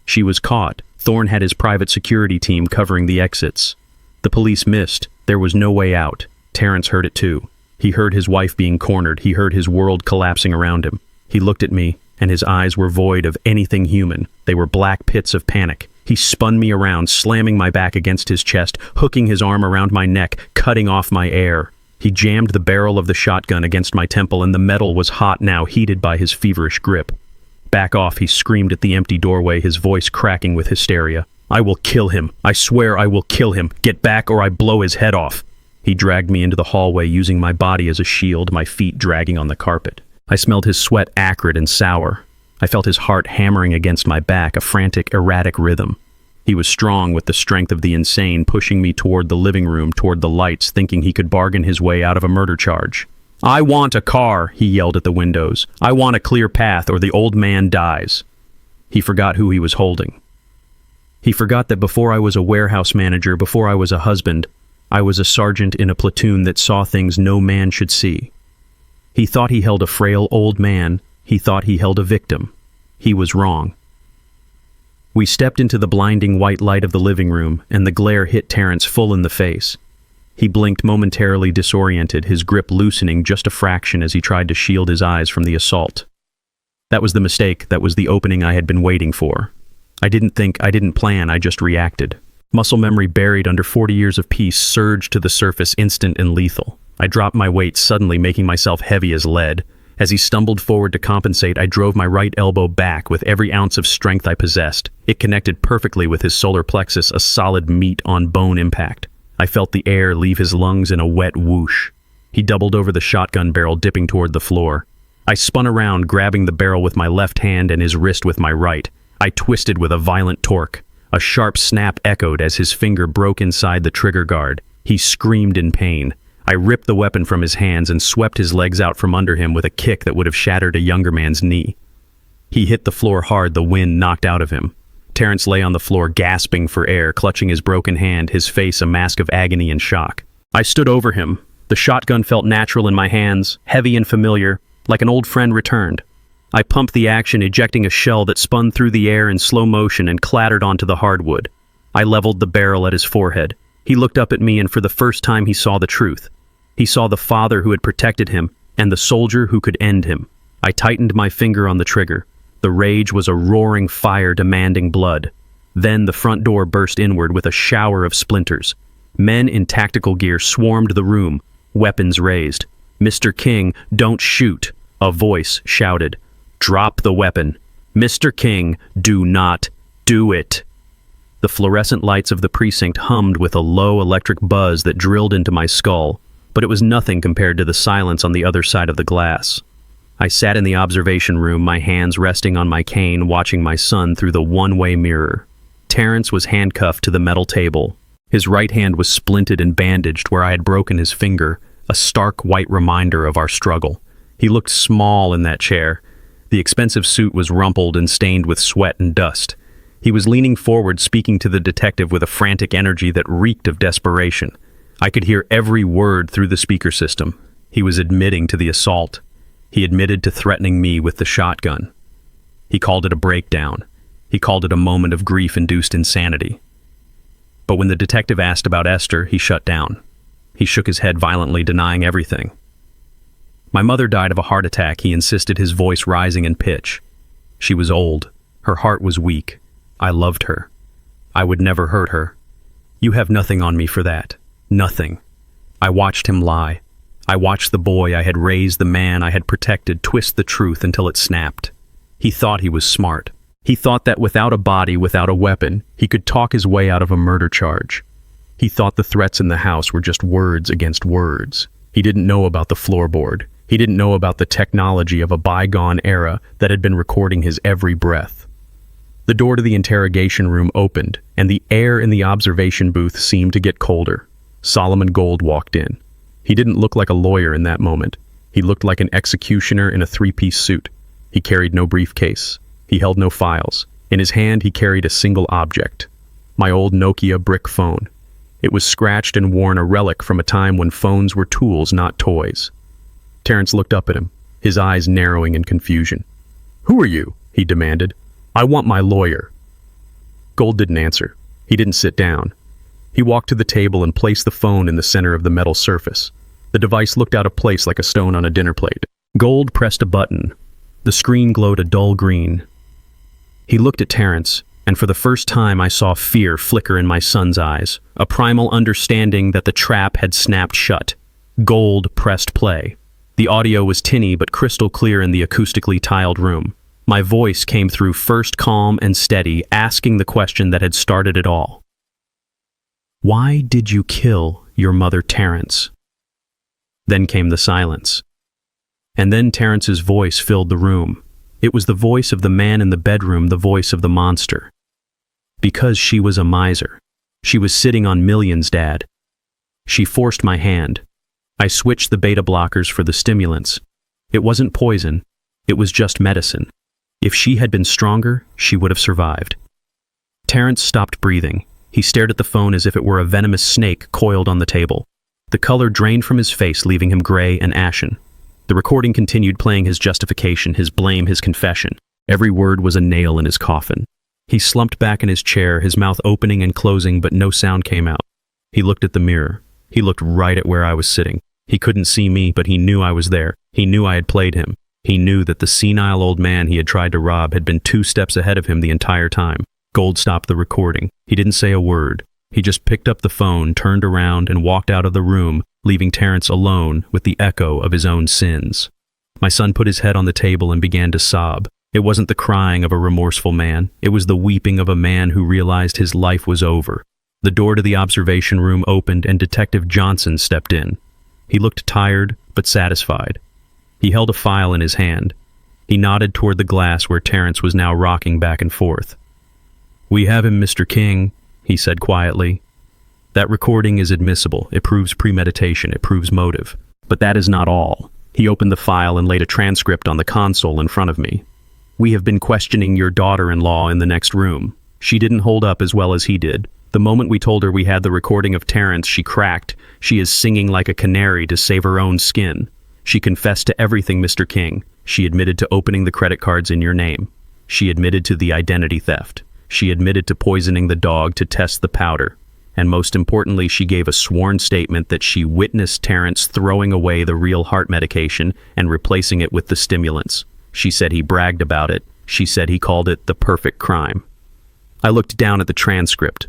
She was caught. Thorne had his private security team covering the exits. The police missed. There was no way out. Terrence heard it too. He heard his wife being cornered. He heard his world collapsing around him. He looked at me, and his eyes were void of anything human. They were black pits of panic. He spun me around, slamming my back against his chest, hooking his arm around my neck, cutting off my air. He jammed the barrel of the shotgun against my temple, and the metal was hot now, heated by his feverish grip. "Back off," he screamed at the empty doorway, his voice cracking with hysteria. "I will kill him. I swear I will kill him. Get back or I blow his head off." He dragged me into the hallway, using my body as a shield, my feet dragging on the carpet. I smelled his sweat acrid and sour. I felt his heart hammering against my back, a frantic, erratic rhythm. He was strong with the strength of the insane, pushing me toward the living room, toward the lights, thinking he could bargain his way out of a murder charge. "I want a car," he yelled at the windows. "I want a clear path or the old man dies." He forgot who he was holding. He forgot that before I was a warehouse manager, before I was a husband, I was a sergeant in a platoon that saw things no man should see. He thought he held a frail old man. He thought he held a victim. He was wrong. We stepped into the blinding white light of the living room, and the glare hit Terrence full in the face. He blinked, momentarily disoriented, his grip loosening just a fraction as he tried to shield his eyes from the assault. That was the mistake. That was the opening I had been waiting for. I didn't think, I didn't plan, I just reacted. Muscle memory buried under 40 years of peace surged to the surface, instant and lethal. I dropped my weight, suddenly making myself heavy as lead. As he stumbled forward to compensate, I drove my right elbow back with every ounce of strength I possessed. It connected perfectly with his solar plexus, a solid meat-on-bone impact. I felt the air leave his lungs in a wet whoosh. He doubled over the shotgun barrel, dipping toward the floor. I spun around, grabbing the barrel with my left hand and his wrist with my right. I twisted with a violent torque. A sharp snap echoed as his finger broke inside the trigger guard. He screamed in pain. I ripped the weapon from his hands and swept his legs out from under him with a kick that would have shattered a younger man's knee. He hit the floor hard, the wind knocked out of him. Terrence lay on the floor, gasping for air, clutching his broken hand, his face a mask of agony and shock. I stood over him. The shotgun felt natural in my hands, heavy and familiar, like an old friend returned. I pumped the action, ejecting a shell that spun through the air in slow motion and clattered onto the hardwood. I leveled the barrel at his forehead. He looked up at me, and for the first time he saw the truth. He saw the father who had protected him, and the soldier who could end him. I tightened my finger on the trigger. The rage was a roaring fire demanding blood. Then the front door burst inward with a shower of splinters. Men in tactical gear swarmed the room, weapons raised. "Mr. King, don't shoot," a voice shouted. "Drop the weapon. Mr. King, do not do it." The fluorescent lights of the precinct hummed with a low electric buzz that drilled into my skull, but it was nothing compared to the silence on the other side of the glass. I sat in the observation room, my hands resting on my cane, watching my son through the one-way mirror. Terrence was handcuffed to the metal table. His right hand was splinted and bandaged where I had broken his finger, a stark white reminder of our struggle. He looked small in that chair. The expensive suit was rumpled and stained with sweat and dust. He was leaning forward, speaking to the detective with a frantic energy that reeked of desperation. I could hear every word through the speaker system. He was admitting to the assault. He admitted to threatening me with the shotgun. He called it a breakdown. He called it a moment of grief-induced insanity. But when the detective asked about Esther, he shut down. He shook his head violently, denying everything. My mother died of a heart attack, he insisted, his voice rising in pitch. She was old. Her heart was weak. I loved her. I would never hurt her. You have nothing on me for that. Nothing. I watched him lie. I watched the boy I had raised, the man I had protected, twist the truth until it snapped. He thought he was smart. He thought that without a body, without a weapon, he could talk his way out of a murder charge. He thought the threats in the house were just words against words. He didn't know about the floorboard. He didn't know about the technology of a bygone era that had been recording his every breath. The door to the interrogation room opened, and the air in the observation booth seemed to get colder. Solomon Gold walked in. He didn't look like a lawyer in that moment. He looked like an executioner in a three-piece suit. He carried no briefcase. He held no files. In his hand, he carried a single object. My old Nokia brick phone. It was scratched and worn, a relic from a time when phones were tools, not toys. Terrence looked up at him, his eyes narrowing in confusion. "Who are you?" he demanded. "I want my lawyer." Gold didn't answer. He didn't sit down. He walked to the table and placed the phone in the center of the metal surface. The device looked out of place like a stone on a dinner plate. Gold pressed a button. The screen glowed a dull green. He looked at Terrence, and for the first time I saw fear flicker in my son's eyes, a primal understanding that the trap had snapped shut. Gold pressed play. The audio was tinny but crystal clear in the acoustically tiled room. My voice came through first calm and steady, asking the question that had started it all. "Why did you kill your mother, Terrence?" Then came the silence. And then Terrence's voice filled the room. It was the voice of the man in the bedroom, the voice of the monster. "Because she was a miser. She was sitting on millions, Dad. She forced my hand. I switched the beta blockers for the stimulants. It wasn't poison. It was just medicine. If she had been stronger, she would have survived." Terrence stopped breathing. He stared at the phone as if it were a venomous snake coiled on the table. The color drained from his face, leaving him gray and ashen. The recording continued, playing his justification, his blame, his confession. Every word was a nail in his coffin. He slumped back in his chair, his mouth opening and closing, but no sound came out. He looked at the mirror. He looked right at where I was sitting. He couldn't see me, but he knew I was there. He knew I had played him. He knew that the senile old man he had tried to rob had been 2 steps ahead of him the entire time. Gold stopped the recording. He didn't say a word. He just picked up the phone, turned around, and walked out of the room, leaving Terrence alone with the echo of his own sins. My son put his head on the table and began to sob. It wasn't the crying of a remorseful man. It was the weeping of a man who realized his life was over. The door to the observation room opened and Detective Johnson stepped in. He looked tired, but satisfied. He held a file in his hand. He nodded toward the glass where Terrence was now rocking back and forth. "We have him, Mr. King," he said quietly. "That recording is admissible. It proves premeditation. It proves motive. But that is not all." He opened the file and laid a transcript on the console in front of me. "We have been questioning your daughter-in-law in the next room. She didn't hold up as well as he did. The moment we told her we had the recording of Terrence, she cracked. She is singing like a canary to save her own skin. She confessed to everything, Mr. King. She admitted to opening the credit cards in your name. She admitted to the identity theft. She admitted to poisoning the dog to test the powder. And most importantly, she gave a sworn statement that she witnessed Terrence throwing away the real heart medication and replacing it with the stimulants. She said he bragged about it. She said he called it the perfect crime." I looked down at the transcript.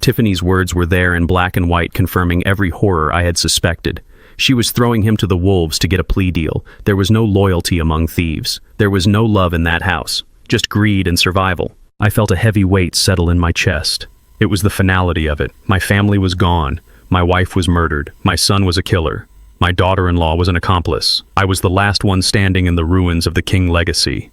Tiffany's words were there in black and white, confirming every horror I had suspected. She was throwing him to the wolves to get a plea deal. There was no loyalty among thieves. There was no love in that house, just greed and survival. I felt a heavy weight settle in my chest. It was the finality of it. My family was gone. My wife was murdered. My son was a killer. My daughter-in-law was an accomplice. I was the last one standing in the ruins of the King legacy.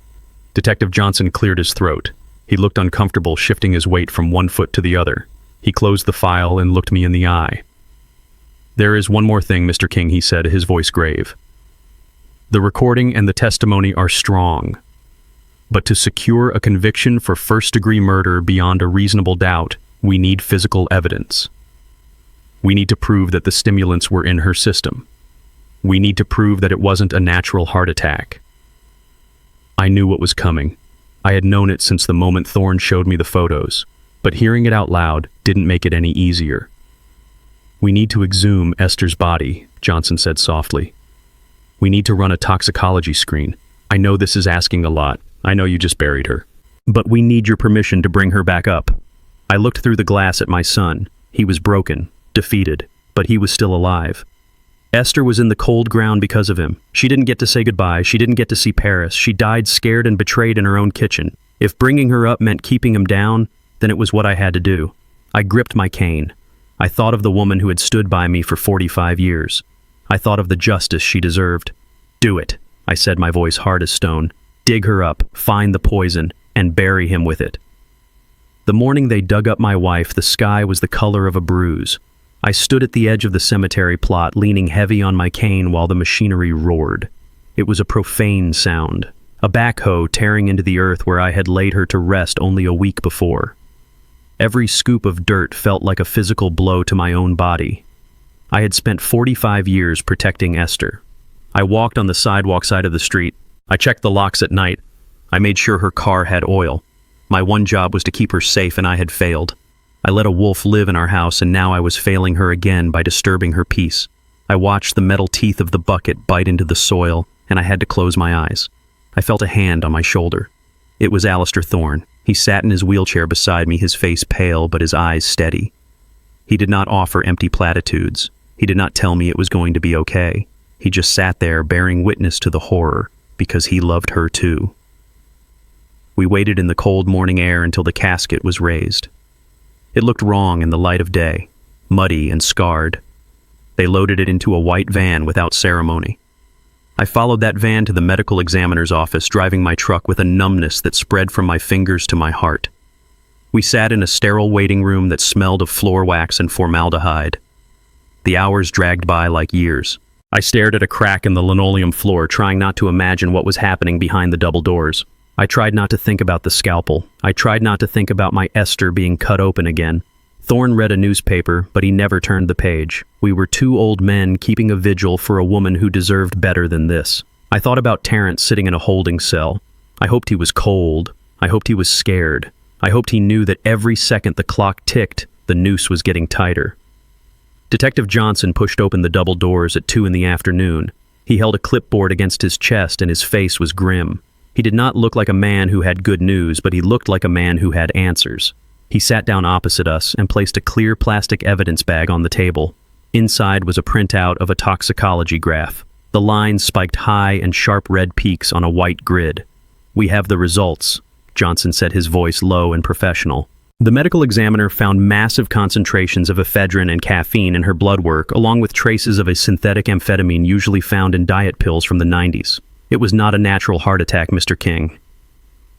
Detective Johnson cleared his throat. He looked uncomfortable, shifting his weight from one foot to the other. He closed the file and looked me in the eye. "There is one more thing, Mr. King," he said, his voice grave. "The recording and the testimony are strong. But to secure a conviction for first-degree murder beyond a reasonable doubt, we need physical evidence. We need to prove that the stimulants were in her system. We need to prove that it wasn't a natural heart attack. I knew what was coming. I had known it since the moment Thorne showed me the photos, but hearing it out loud didn't make it any easier. We need to exhume Esther's body, Johnson said softly. We need to run a toxicology screen. I know this is asking a lot. I know you just buried her. But we need your permission to bring her back up. I looked through the glass at my son. He was broken, defeated, but he was still alive. Esther was in the cold ground because of him. She didn't get to say goodbye. She didn't get to see Paris. She died scared and betrayed in her own kitchen. If bringing her up meant keeping him down, then it was what I had to do. I gripped my cane. I thought of the woman who had stood by me for 45 years. I thought of the justice she deserved. Do it, I said, my voice hard as stone. Dig her up, find the poison, and bury him with it. The morning they dug up my wife, the sky was the color of a bruise. I stood at the edge of the cemetery plot, leaning heavy on my cane while the machinery roared. It was a profane sound, a backhoe tearing into the earth where I had laid her to rest only a week before. Every scoop of dirt felt like a physical blow to my own body. I had spent 45 years protecting Esther. I walked on the sidewalk side of the street. I checked the locks at night. I made sure her car had oil. My one job was to keep her safe, and I had failed. I let a wolf live in our house, and now I was failing her again by disturbing her peace. I watched the metal teeth of the bucket bite into the soil, and I had to close my eyes. I felt a hand on my shoulder. It was Alistair Thorne. He sat in his wheelchair beside me, his face pale but his eyes steady. He did not offer empty platitudes. He did not tell me it was going to be okay. He just sat there bearing witness to the horror, because he loved her too. We waited in the cold morning air until the casket was raised. It looked wrong in the light of day, muddy and scarred. They loaded it into a white van without ceremony. I followed that van to the medical examiner's office, driving my truck with a numbness that spread from my fingers to my heart. We sat in a sterile waiting room that smelled of floor wax and formaldehyde. The hours dragged by like years. I stared at a crack in the linoleum floor, trying not to imagine what was happening behind the double doors. I tried not to think about the scalpel. I tried not to think about my Esther being cut open again. Thorne read a newspaper, but he never turned the page. We were two old men keeping a vigil for a woman who deserved better than this. I thought about Terrence sitting in a holding cell. I hoped he was cold. I hoped he was scared. I hoped he knew that every second the clock ticked, the noose was getting tighter. Detective Johnson pushed open the double doors at 2 in the afternoon. He held a clipboard against his chest and his face was grim. He did not look like a man who had good news, but he looked like a man who had answers. He sat down opposite us and placed a clear plastic evidence bag on the table. Inside was a printout of a toxicology graph. The lines spiked high and sharp red peaks on a white grid. "We have the results," Johnson said, his voice low and professional. The medical examiner found massive concentrations of ephedrine and caffeine in her blood work, along with traces of a synthetic amphetamine usually found in diet pills from the 90s. It was not a natural heart attack, Mr. King.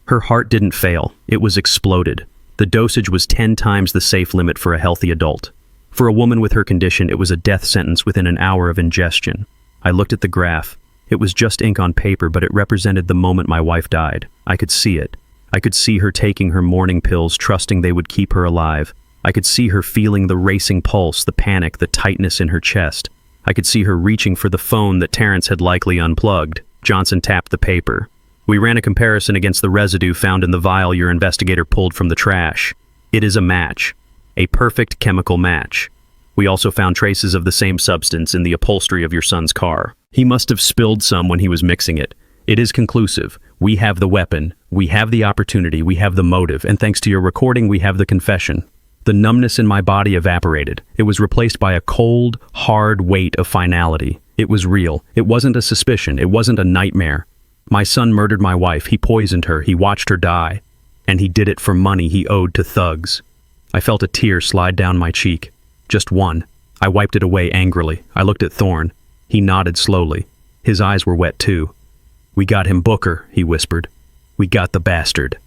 Her heart didn't fail. It was exploded. The dosage was 10 times the safe limit for a healthy adult. For a woman with her condition, it was a death sentence within an hour of ingestion. I looked at the graph. It was just ink on paper, but it represented the moment my wife died. I could see it. I could see her taking her morning pills, trusting they would keep her alive. I could see her feeling the racing pulse, the panic, the tightness in her chest. I could see her reaching for the phone that Terrence had likely unplugged. Johnson tapped the paper. "We ran a comparison against the residue found in the vial your investigator pulled from the trash. It is a match. A perfect chemical match. We also found traces of the same substance in the upholstery of your son's car. He must have spilled some when he was mixing it. It is conclusive. We have the weapon. We have the opportunity. We have the motive. And thanks to your recording, we have the confession." The numbness in my body evaporated. It was replaced by a cold, hard weight of finality. It was real. It wasn't a suspicion. It wasn't a nightmare. My son murdered my wife. He poisoned her. He watched her die. And he did it for money he owed to thugs. I felt a tear slide down my cheek. Just one. I wiped it away angrily. I looked at Thorne. He nodded slowly. His eyes were wet too. "We got him, Booker," he whispered. "We got the bastard."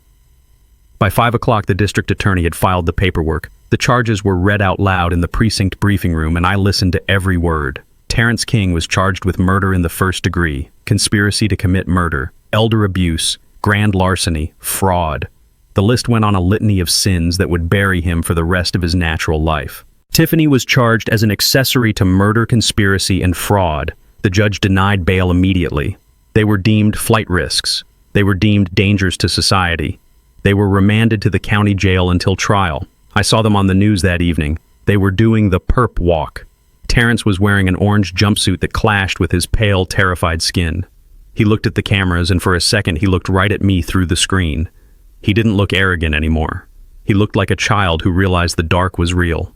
By 5 o'clock, the district attorney had filed the paperwork. The charges were read out loud in the precinct briefing room, and I listened to every word. Terrence King was charged with murder in the first degree, conspiracy to commit murder, elder abuse, grand larceny, fraud. The list went on a litany of sins that would bury him for the rest of his natural life. Tiffany was charged as an accessory to murder, conspiracy, and fraud. The judge denied bail immediately. They were deemed flight risks. They were deemed dangers to society. They were remanded to the county jail until trial. I saw them on the news that evening. They were doing the perp walk. Terrence was wearing an orange jumpsuit that clashed with his pale, terrified skin. He looked at the cameras, and for a second he looked right at me through the screen. He didn't look arrogant anymore. He looked like a child who realized the dark was real.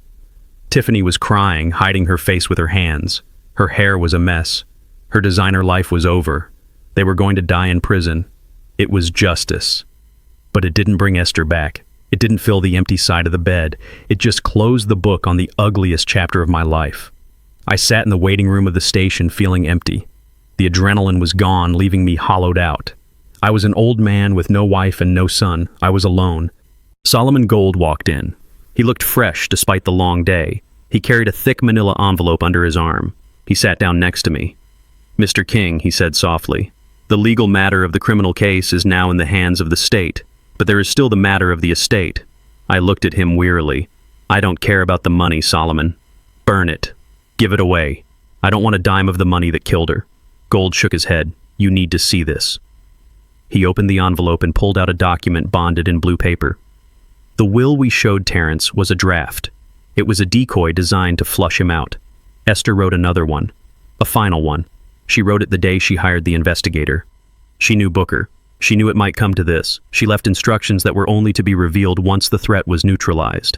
Tiffany was crying, hiding her face with her hands. Her hair was a mess. Her designer life was over. They were going to die in prison. It was justice. But it didn't bring Esther back. It didn't fill the empty side of the bed. It just closed the book on the ugliest chapter of my life. I sat in the waiting room of the station feeling empty. The adrenaline was gone, leaving me hollowed out. I was an old man with no wife and no son. I was alone. Solomon Gold walked in. He looked fresh despite the long day. He carried a thick manila envelope under his arm. He sat down next to me. "Mr. King," he said softly, "the legal matter of the criminal case is now in the hands of the state, but there is still the matter of the estate." I looked at him wearily. "I don't care about the money, Solomon. Burn it. Give it away. I don't want a dime of the money that killed her." Gold shook his head. "You need to see this." He opened the envelope and pulled out a document bonded in blue paper. The will we showed Terrence was a draft. It was a decoy designed to flush him out. Esther wrote another one, a final one. She wrote it the day she hired the investigator. She knew Booker. She knew it might come to this. She left instructions that were only to be revealed once the threat was neutralized.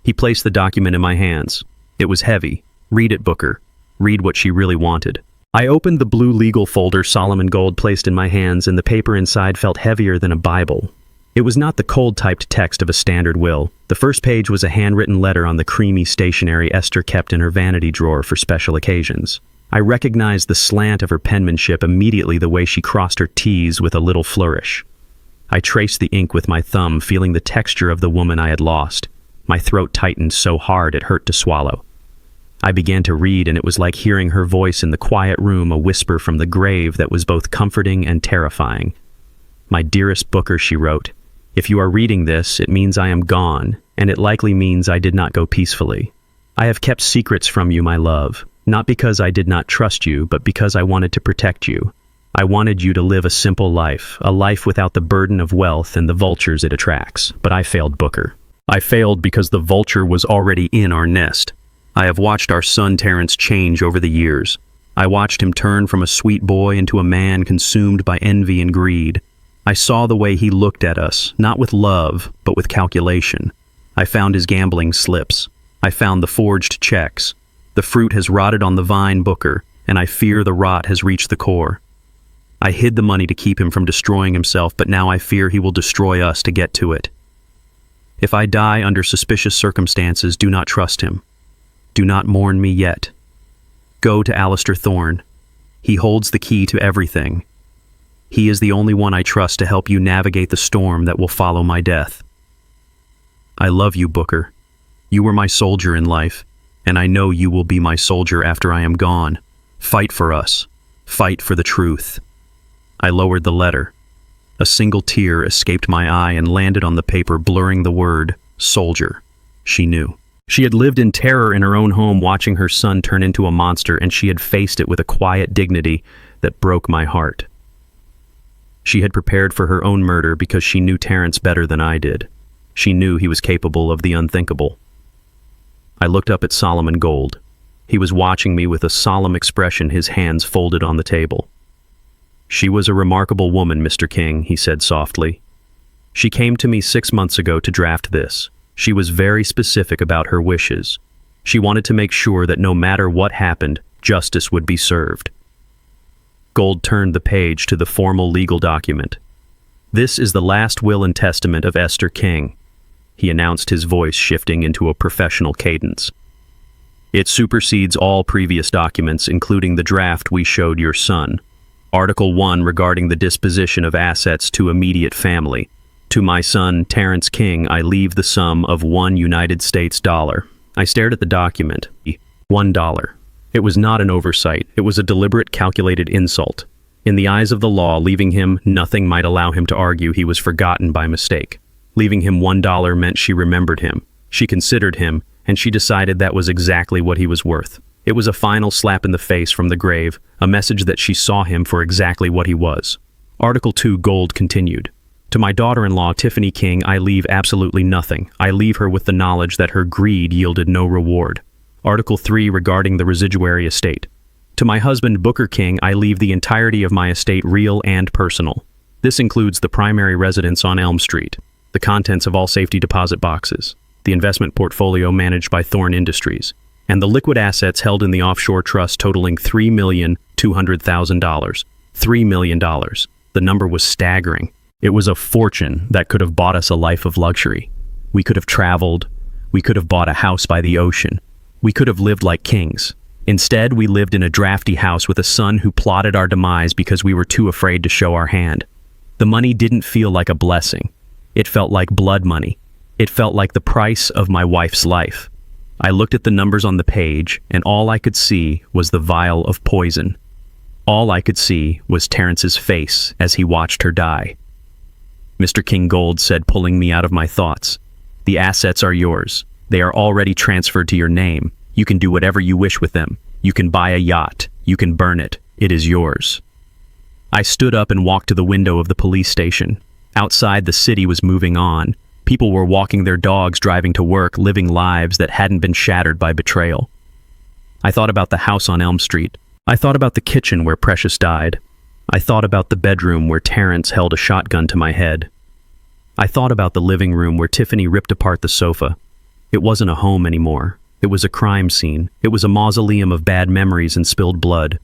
He placed the document in my hands. It was heavy. "Read it, Booker. Read what she really wanted." I opened the blue legal folder Solomon Gold placed in my hands, and the paper inside felt heavier than a Bible. It was not the cold-typed text of a standard will. The first page was a handwritten letter on the creamy stationery Esther kept in her vanity drawer for special occasions. I recognized the slant of her penmanship immediately, the way she crossed her T's with a little flourish. I traced the ink with my thumb, feeling the texture of the woman I had lost. My throat tightened so hard it hurt to swallow. I began to read, and it was like hearing her voice in the quiet room, a whisper from the grave that was both comforting and terrifying. "My dearest Booker," she wrote, "if you are reading this, it means I am gone, and it likely means I did not go peacefully. I have kept secrets from you, my love, not because I did not trust you, but because I wanted to protect you. I wanted you to live a simple life, a life without the burden of wealth and the vultures it attracts. But I failed, Booker. I failed because the vulture was already in our nest. I have watched our son Terrence change over the years. I watched him turn from a sweet boy into a man consumed by envy and greed. I saw the way he looked at us, not with love, but with calculation. I found his gambling slips. I found the forged checks. The fruit has rotted on the vine, Booker, and I fear the rot has reached the core. I hid the money to keep him from destroying himself, but now I fear he will destroy us to get to it. If I die under suspicious circumstances, do not trust him. Do not mourn me yet. Go to Alistair Thorne. He holds the key to everything. He is the only one I trust to help you navigate the storm that will follow my death. I love you, Booker. You were my soldier in life, and I know you will be my soldier after I am gone. Fight for us. Fight for the truth." I lowered the letter. A single tear escaped my eye and landed on the paper, blurring the word, soldier. She knew. She had lived in terror in her own home, watching her son turn into a monster, and she had faced it with a quiet dignity that broke my heart. She had prepared for her own murder because she knew Terrence better than I did. She knew he was capable of the unthinkable. I looked up at Solomon Gold. He was watching me with a solemn expression, his hands folded on the table. "She was a remarkable woman, Mr. King," he said softly. "She came to me 6 months ago to draft this. She was very specific about her wishes. She wanted to make sure that no matter what happened, justice would be served." Gold turned the page to the formal legal document. "This is the last will and testament of Esther King," he announced, his voice shifting into a professional cadence. "It supersedes all previous documents, including the draft we showed your son. Article 1 regarding the disposition of assets to immediate family. To my son, Terrence King, I leave the sum of $1 US. I stared at the document. $1. It was not an oversight. It was a deliberate, calculated insult. In the eyes of the law, leaving him nothing might allow him to argue he was forgotten by mistake. Leaving him $1 meant she remembered him. She considered him, and she decided that was exactly what he was worth. It was a final slap in the face from the grave, a message that she saw him for exactly what he was. Article 2 Gold continued. To my daughter-in-law, Tiffany King, I leave absolutely nothing. I leave her with the knowledge that her greed yielded no reward. Article 3 regarding the residuary estate. To my husband, Booker King, I leave the entirety of my estate real and personal. This includes the primary residence on Elm Street, the contents of all safety deposit boxes, the investment portfolio managed by Thorne Industries, and the liquid assets held in the offshore trust totaling $3,200,000. $3 million. The number was staggering. It was a fortune that could have bought us a life of luxury. We could have traveled. We could have bought a house by the ocean. We could have lived like kings. Instead, we lived in a drafty house with a son who plotted our demise because we were too afraid to show our hand. The money didn't feel like a blessing. It felt like blood money. It felt like the price of my wife's life. I looked at the numbers on the page, and all I could see was the vial of poison. All I could see was Terrence's face as he watched her die. Mr. King Gold said, pulling me out of my thoughts, "The assets are yours. They are already transferred to your name. You can do whatever you wish with them. You can buy a yacht. You can burn it. It is yours." I stood up and walked to the window of the police station. Outside, the city was moving on. People were walking their dogs, driving to work, living lives that hadn't been shattered by betrayal. I thought about the house on Elm Street. I thought about the kitchen where Precious died. I thought about the bedroom where Terrence held a shotgun to my head. I thought about the living room where Tiffany ripped apart the sofa. It wasn't a home anymore. It was a crime scene. It was a mausoleum of bad memories and spilled blood.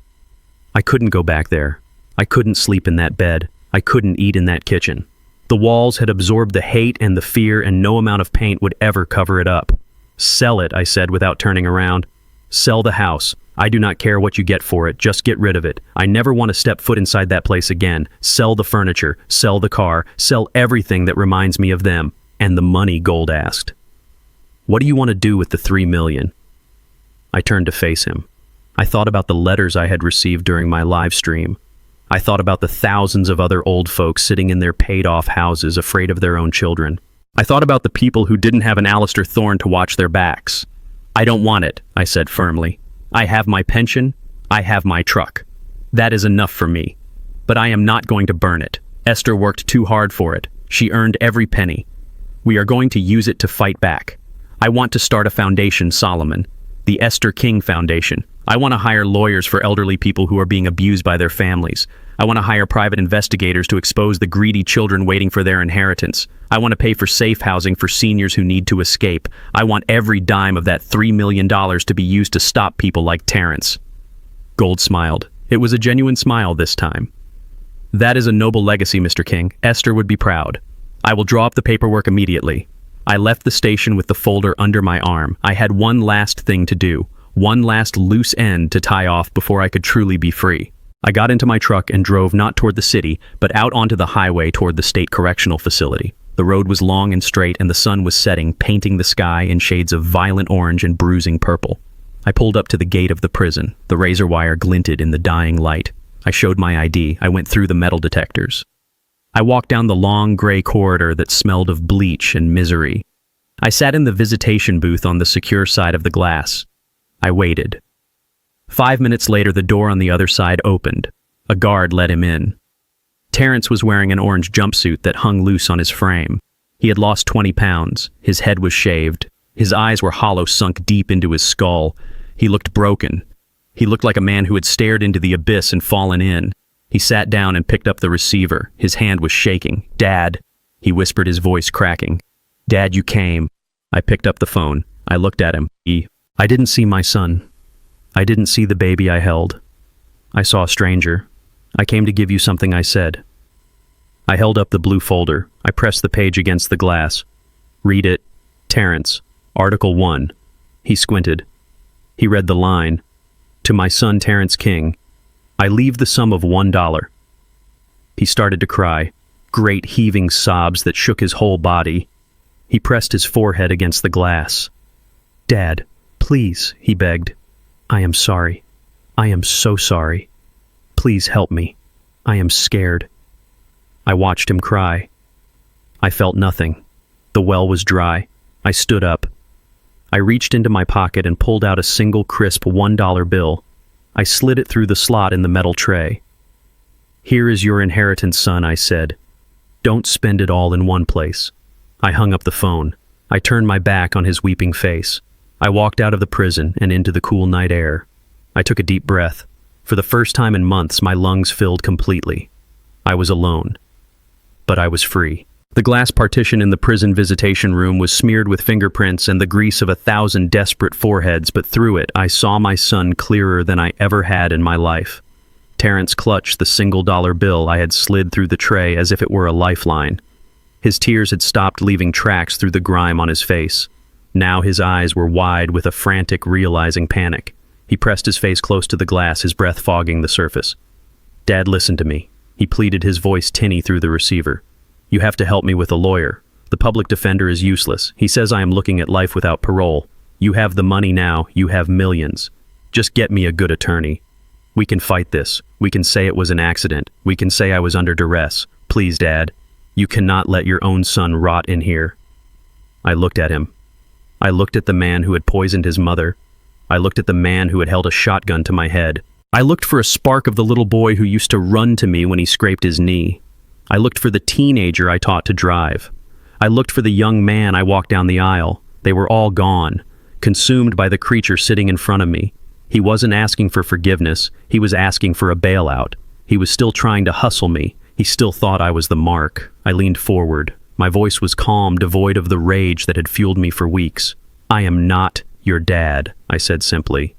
I couldn't go back there. I couldn't sleep in that bed. I couldn't eat in that kitchen. The walls had absorbed the hate and the fear, and no amount of paint would ever cover it up. "Sell it," I said without turning around. "Sell the house. I do not care what you get for it. Just get rid of it. I never want to step foot inside that place again. Sell the furniture. Sell the car. Sell everything that reminds me of them." "And the money?" Gold asked. "What do you want to do with the $3 million? I turned to face him. I thought about the letters I had received during my live stream. I thought about the thousands of other old folks sitting in their paid-off houses, afraid of their own children. I thought about the people who didn't have an Alistair Thorne to watch their backs. "I don't want it," I said firmly. "I have my pension. I have my truck. That is enough for me. But I am not going to burn it. Esther worked too hard for it. She earned every penny. We are going to use it to fight back. I want to start a foundation, Solomon. The Esther King Foundation. I want to hire lawyers for elderly people who are being abused by their families. I want to hire private investigators to expose the greedy children waiting for their inheritance. I want to pay for safe housing for seniors who need to escape. I want every dime of that $3 million to be used to stop people like Terrence." Gold smiled. It was a genuine smile this time. "That is a noble legacy, Mr. King. Esther would be proud. I will draw up the paperwork immediately." I left the station with the folder under my arm. I had one last thing to do. One last loose end to tie off before I could truly be free. I got into my truck and drove not toward the city, but out onto the highway toward the state correctional facility. The road was long and straight, and the sun was setting, painting the sky in shades of violent orange and bruising purple. I pulled up to the gate of the prison. The razor wire glinted in the dying light. I showed my ID. I went through the metal detectors. I walked down the long gray corridor that smelled of bleach and misery. I sat in the visitation booth on the secure side of the glass. I waited. 5 minutes later, the door on the other side opened. A guard let him in. Terrence was wearing an orange jumpsuit that hung loose on his frame. He had lost 20 pounds. His head was shaved. His eyes were hollow, sunk deep into his skull. He looked broken. He looked like a man who had stared into the abyss and fallen in. He sat down and picked up the receiver. His hand was shaking. "Dad," he whispered, his voice cracking. "Dad, you came." I picked up the phone. I looked at him. I didn't see my son. I didn't see the baby I held. I saw a stranger. "I came to give you something," I said. I held up the blue folder. I pressed the page against the glass. "Read it. Terrence, Article 1. He squinted. He read the line. "To my son Terrence King, I leave the sum of $1. He started to cry, great heaving sobs that shook his whole body. He pressed his forehead against the glass. "Dad, please," he begged. "I am sorry. I am so sorry. Please help me. I am scared." I watched him cry. I felt nothing. The well was dry. I stood up. I reached into my pocket and pulled out a single crisp $1 bill. I slid it through the slot in the metal tray. "Here is your inheritance, son," I said. "Don't spend it all in one place." I hung up the phone. I turned my back on his weeping face. I walked out of the prison and into the cool night air. I took a deep breath. For the first time in months, my lungs filled completely. I was alone. But I was free. The glass partition in the prison visitation room was smeared with fingerprints and the grease of 1,000 desperate foreheads, but through it I saw my son clearer than I ever had in my life. Terrence clutched the single dollar bill I had slid through the tray as if it were a lifeline. His tears had stopped leaving tracks through the grime on his face. Now his eyes were wide with a frantic, realizing panic. He pressed his face close to the glass, his breath fogging the surface. "Dad, listen to me," he pleaded, his voice tinny through the receiver. "You have to help me with a lawyer. The public defender is useless. He says I am looking at life without parole. You have the money now. You have millions. Just get me a good attorney. We can fight this. We can say it was an accident. We can say I was under duress. Please, Dad. You cannot let your own son rot in here." I looked at him. I looked at the man who had poisoned his mother. I looked at the man who had held a shotgun to my head. I looked for a spark of the little boy who used to run to me when he scraped his knee. I looked for the teenager I taught to drive. I looked for the young man I walked down the aisle. They were all gone, consumed by the creature sitting in front of me. He wasn't asking for forgiveness. He was asking for a bailout. He was still trying to hustle me. He still thought I was the mark. I leaned forward. My voice was calm, devoid of the rage that had fueled me for weeks. "I am not your dad," I said simply.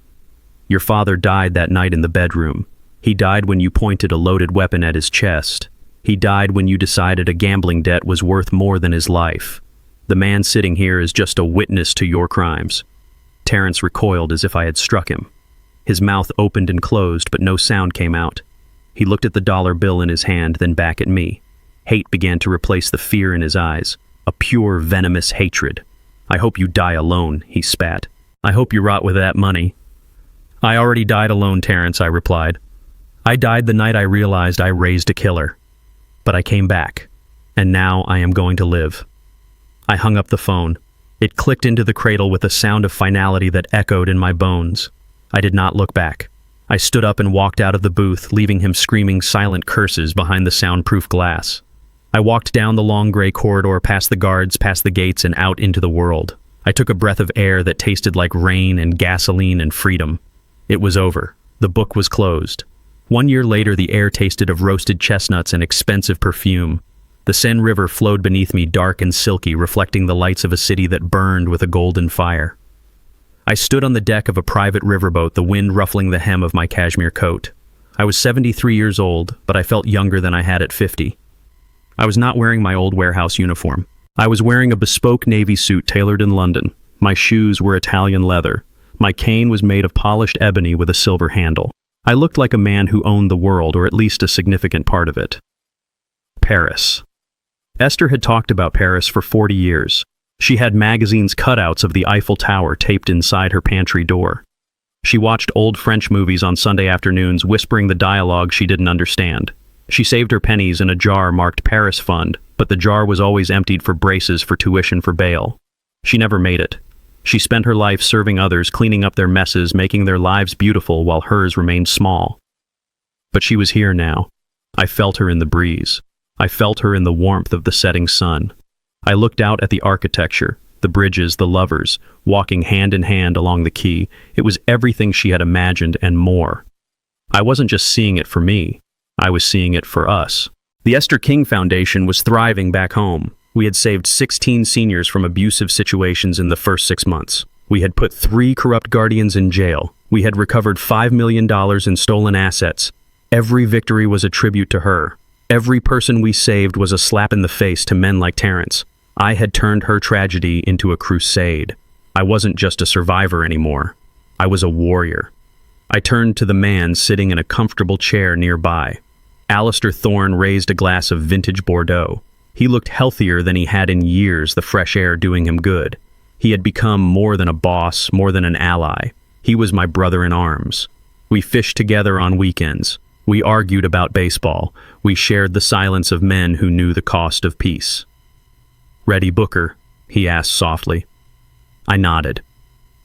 "Your father died that night in the bedroom. He died when you pointed a loaded weapon at his chest. He died when you decided a gambling debt was worth more than his life. The man sitting here is just a witness to your crimes." Terrence recoiled as if I had struck him. His mouth opened and closed, but no sound came out. He looked at the dollar bill in his hand, then back at me. Hate began to replace the fear in his eyes, a pure, venomous hatred. "I hope you die alone," he spat. "I hope you rot with that money." "I already died alone, Terrence," I replied. "I died the night I realized I raised a killer. But I came back, and now I am going to live." I hung up the phone. It clicked into the cradle with a sound of finality that echoed in my bones. I did not look back. I stood up and walked out of the booth, leaving him screaming silent curses behind the soundproof glass. I walked down the long gray corridor, past the guards, past the gates, and out into the world. I took a breath of air that tasted like rain and gasoline and freedom. It was over. The book was closed. 1 year later, the air tasted of roasted chestnuts and expensive perfume. The Seine River flowed beneath me, dark and silky, reflecting the lights of a city that burned with a golden fire. I stood on the deck of a private riverboat, the wind ruffling the hem of my cashmere coat. I was 73 years old, but I felt younger than I had at 50. I was not wearing my old warehouse uniform. I was wearing a bespoke navy suit tailored in London. My shoes were Italian leather. My cane was made of polished ebony with a silver handle. I looked like a man who owned the world, or at least a significant part of it. Paris. Esther had talked about Paris for 40 years. She had magazines' cutouts of the Eiffel Tower taped inside her pantry door. She watched old French movies on Sunday afternoons, whispering the dialogue she didn't understand. She saved her pennies in a jar marked Paris Fund, but the jar was always emptied for braces for tuition for bail. She never made it. She spent her life serving others, cleaning up their messes, making their lives beautiful while hers remained small. But she was here now. I felt her in the breeze. I felt her in the warmth of the setting sun. I looked out at the architecture, the bridges, the lovers, walking hand in hand along the quay. It was everything she had imagined and more. I wasn't just seeing it for me. I was seeing it for us. The Esther King Foundation was thriving back home. We had saved 16 seniors from abusive situations in the first 6 months. We had put 3 corrupt guardians in jail. We had recovered $5 million in stolen assets. Every victory was a tribute to her. Every person we saved was a slap in the face to men like Terrence. I had turned her tragedy into a crusade. I wasn't just a survivor anymore. I was a warrior. I turned to the man sitting in a comfortable chair nearby. Alistair Thorne raised a glass of vintage Bordeaux. He looked healthier than he had in years, the fresh air doing him good. He had become more than a boss, more than an ally. He was my brother in arms. We fished together on weekends. We argued about baseball. We shared the silence of men who knew the cost of peace. "Ready, Booker?" he asked softly. I nodded.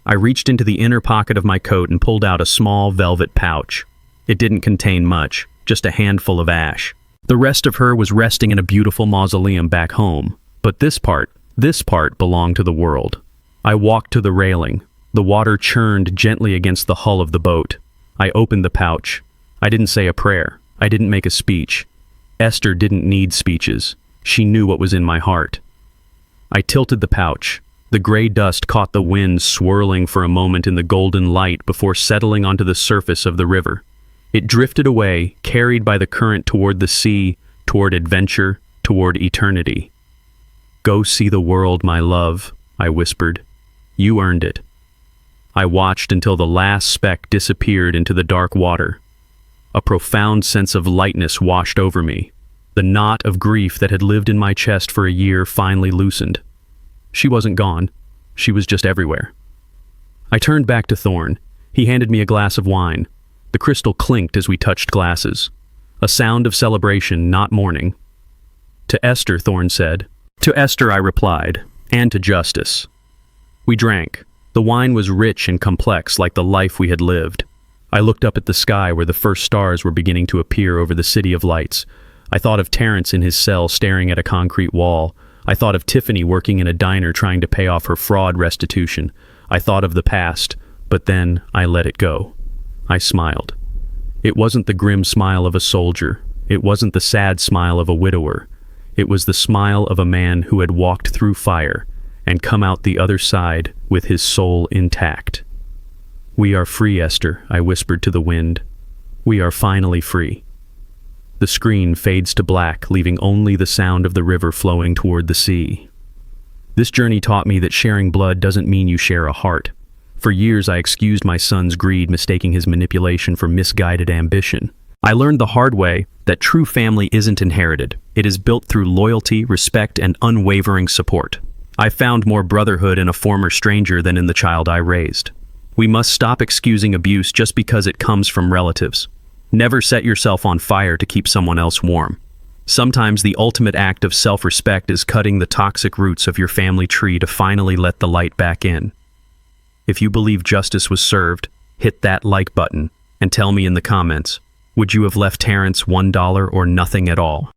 I reached into the inner pocket of my coat and pulled out a small velvet pouch. It didn't contain much, just a handful of ash. The rest of her was resting in a beautiful mausoleum back home. But this part belonged to the world. I walked to the railing. The water churned gently against the hull of the boat. I opened the pouch. I didn't say a prayer. I didn't make a speech. Esther didn't need speeches. She knew what was in my heart. I tilted the pouch. The gray dust caught the wind swirling for a moment in the golden light before settling onto the surface of the river. It drifted away, carried by the current toward the sea, toward adventure, toward eternity. "Go see the world, my love," I whispered. "You earned it." I watched until the last speck disappeared into the dark water. A profound sense of lightness washed over me. The knot of grief that had lived in my chest for a year finally loosened. She wasn't gone. She was just everywhere. I turned back to Thorne. He handed me a glass of wine. The crystal clinked as we touched glasses. A sound of celebration, not mourning. "To Esther," Thorne said. "To Esther," I replied, "and to justice." We drank. The wine was rich and complex, like the life we had lived. I looked up at the sky where the first stars were beginning to appear over the city of lights. I thought of Terrence in his cell staring at a concrete wall. I thought of Tiffany working in a diner trying to pay off her fraud restitution. I thought of the past, but then I let it go. I smiled. It wasn't the grim smile of a soldier. It wasn't the sad smile of a widower. It was the smile of a man who had walked through fire and come out the other side with his soul intact. "We are free, Esther," I whispered to the wind. "We are finally free." The screen fades to black, leaving only the sound of the river flowing toward the sea. This journey taught me that sharing blood doesn't mean you share a heart. For years I excused my son's greed, mistaking his manipulation for misguided ambition. I learned the hard way that true family isn't inherited. It is built through loyalty, respect, and unwavering support. I found more brotherhood in a former stranger than in the child I raised. We must stop excusing abuse just because it comes from relatives. Never set yourself on fire to keep someone else warm. Sometimes the ultimate act of self-respect is cutting the toxic roots of your family tree to finally let the light back in. If you believe justice was served, hit that like button and tell me in the comments, would you have left Terrence $1 or nothing at all?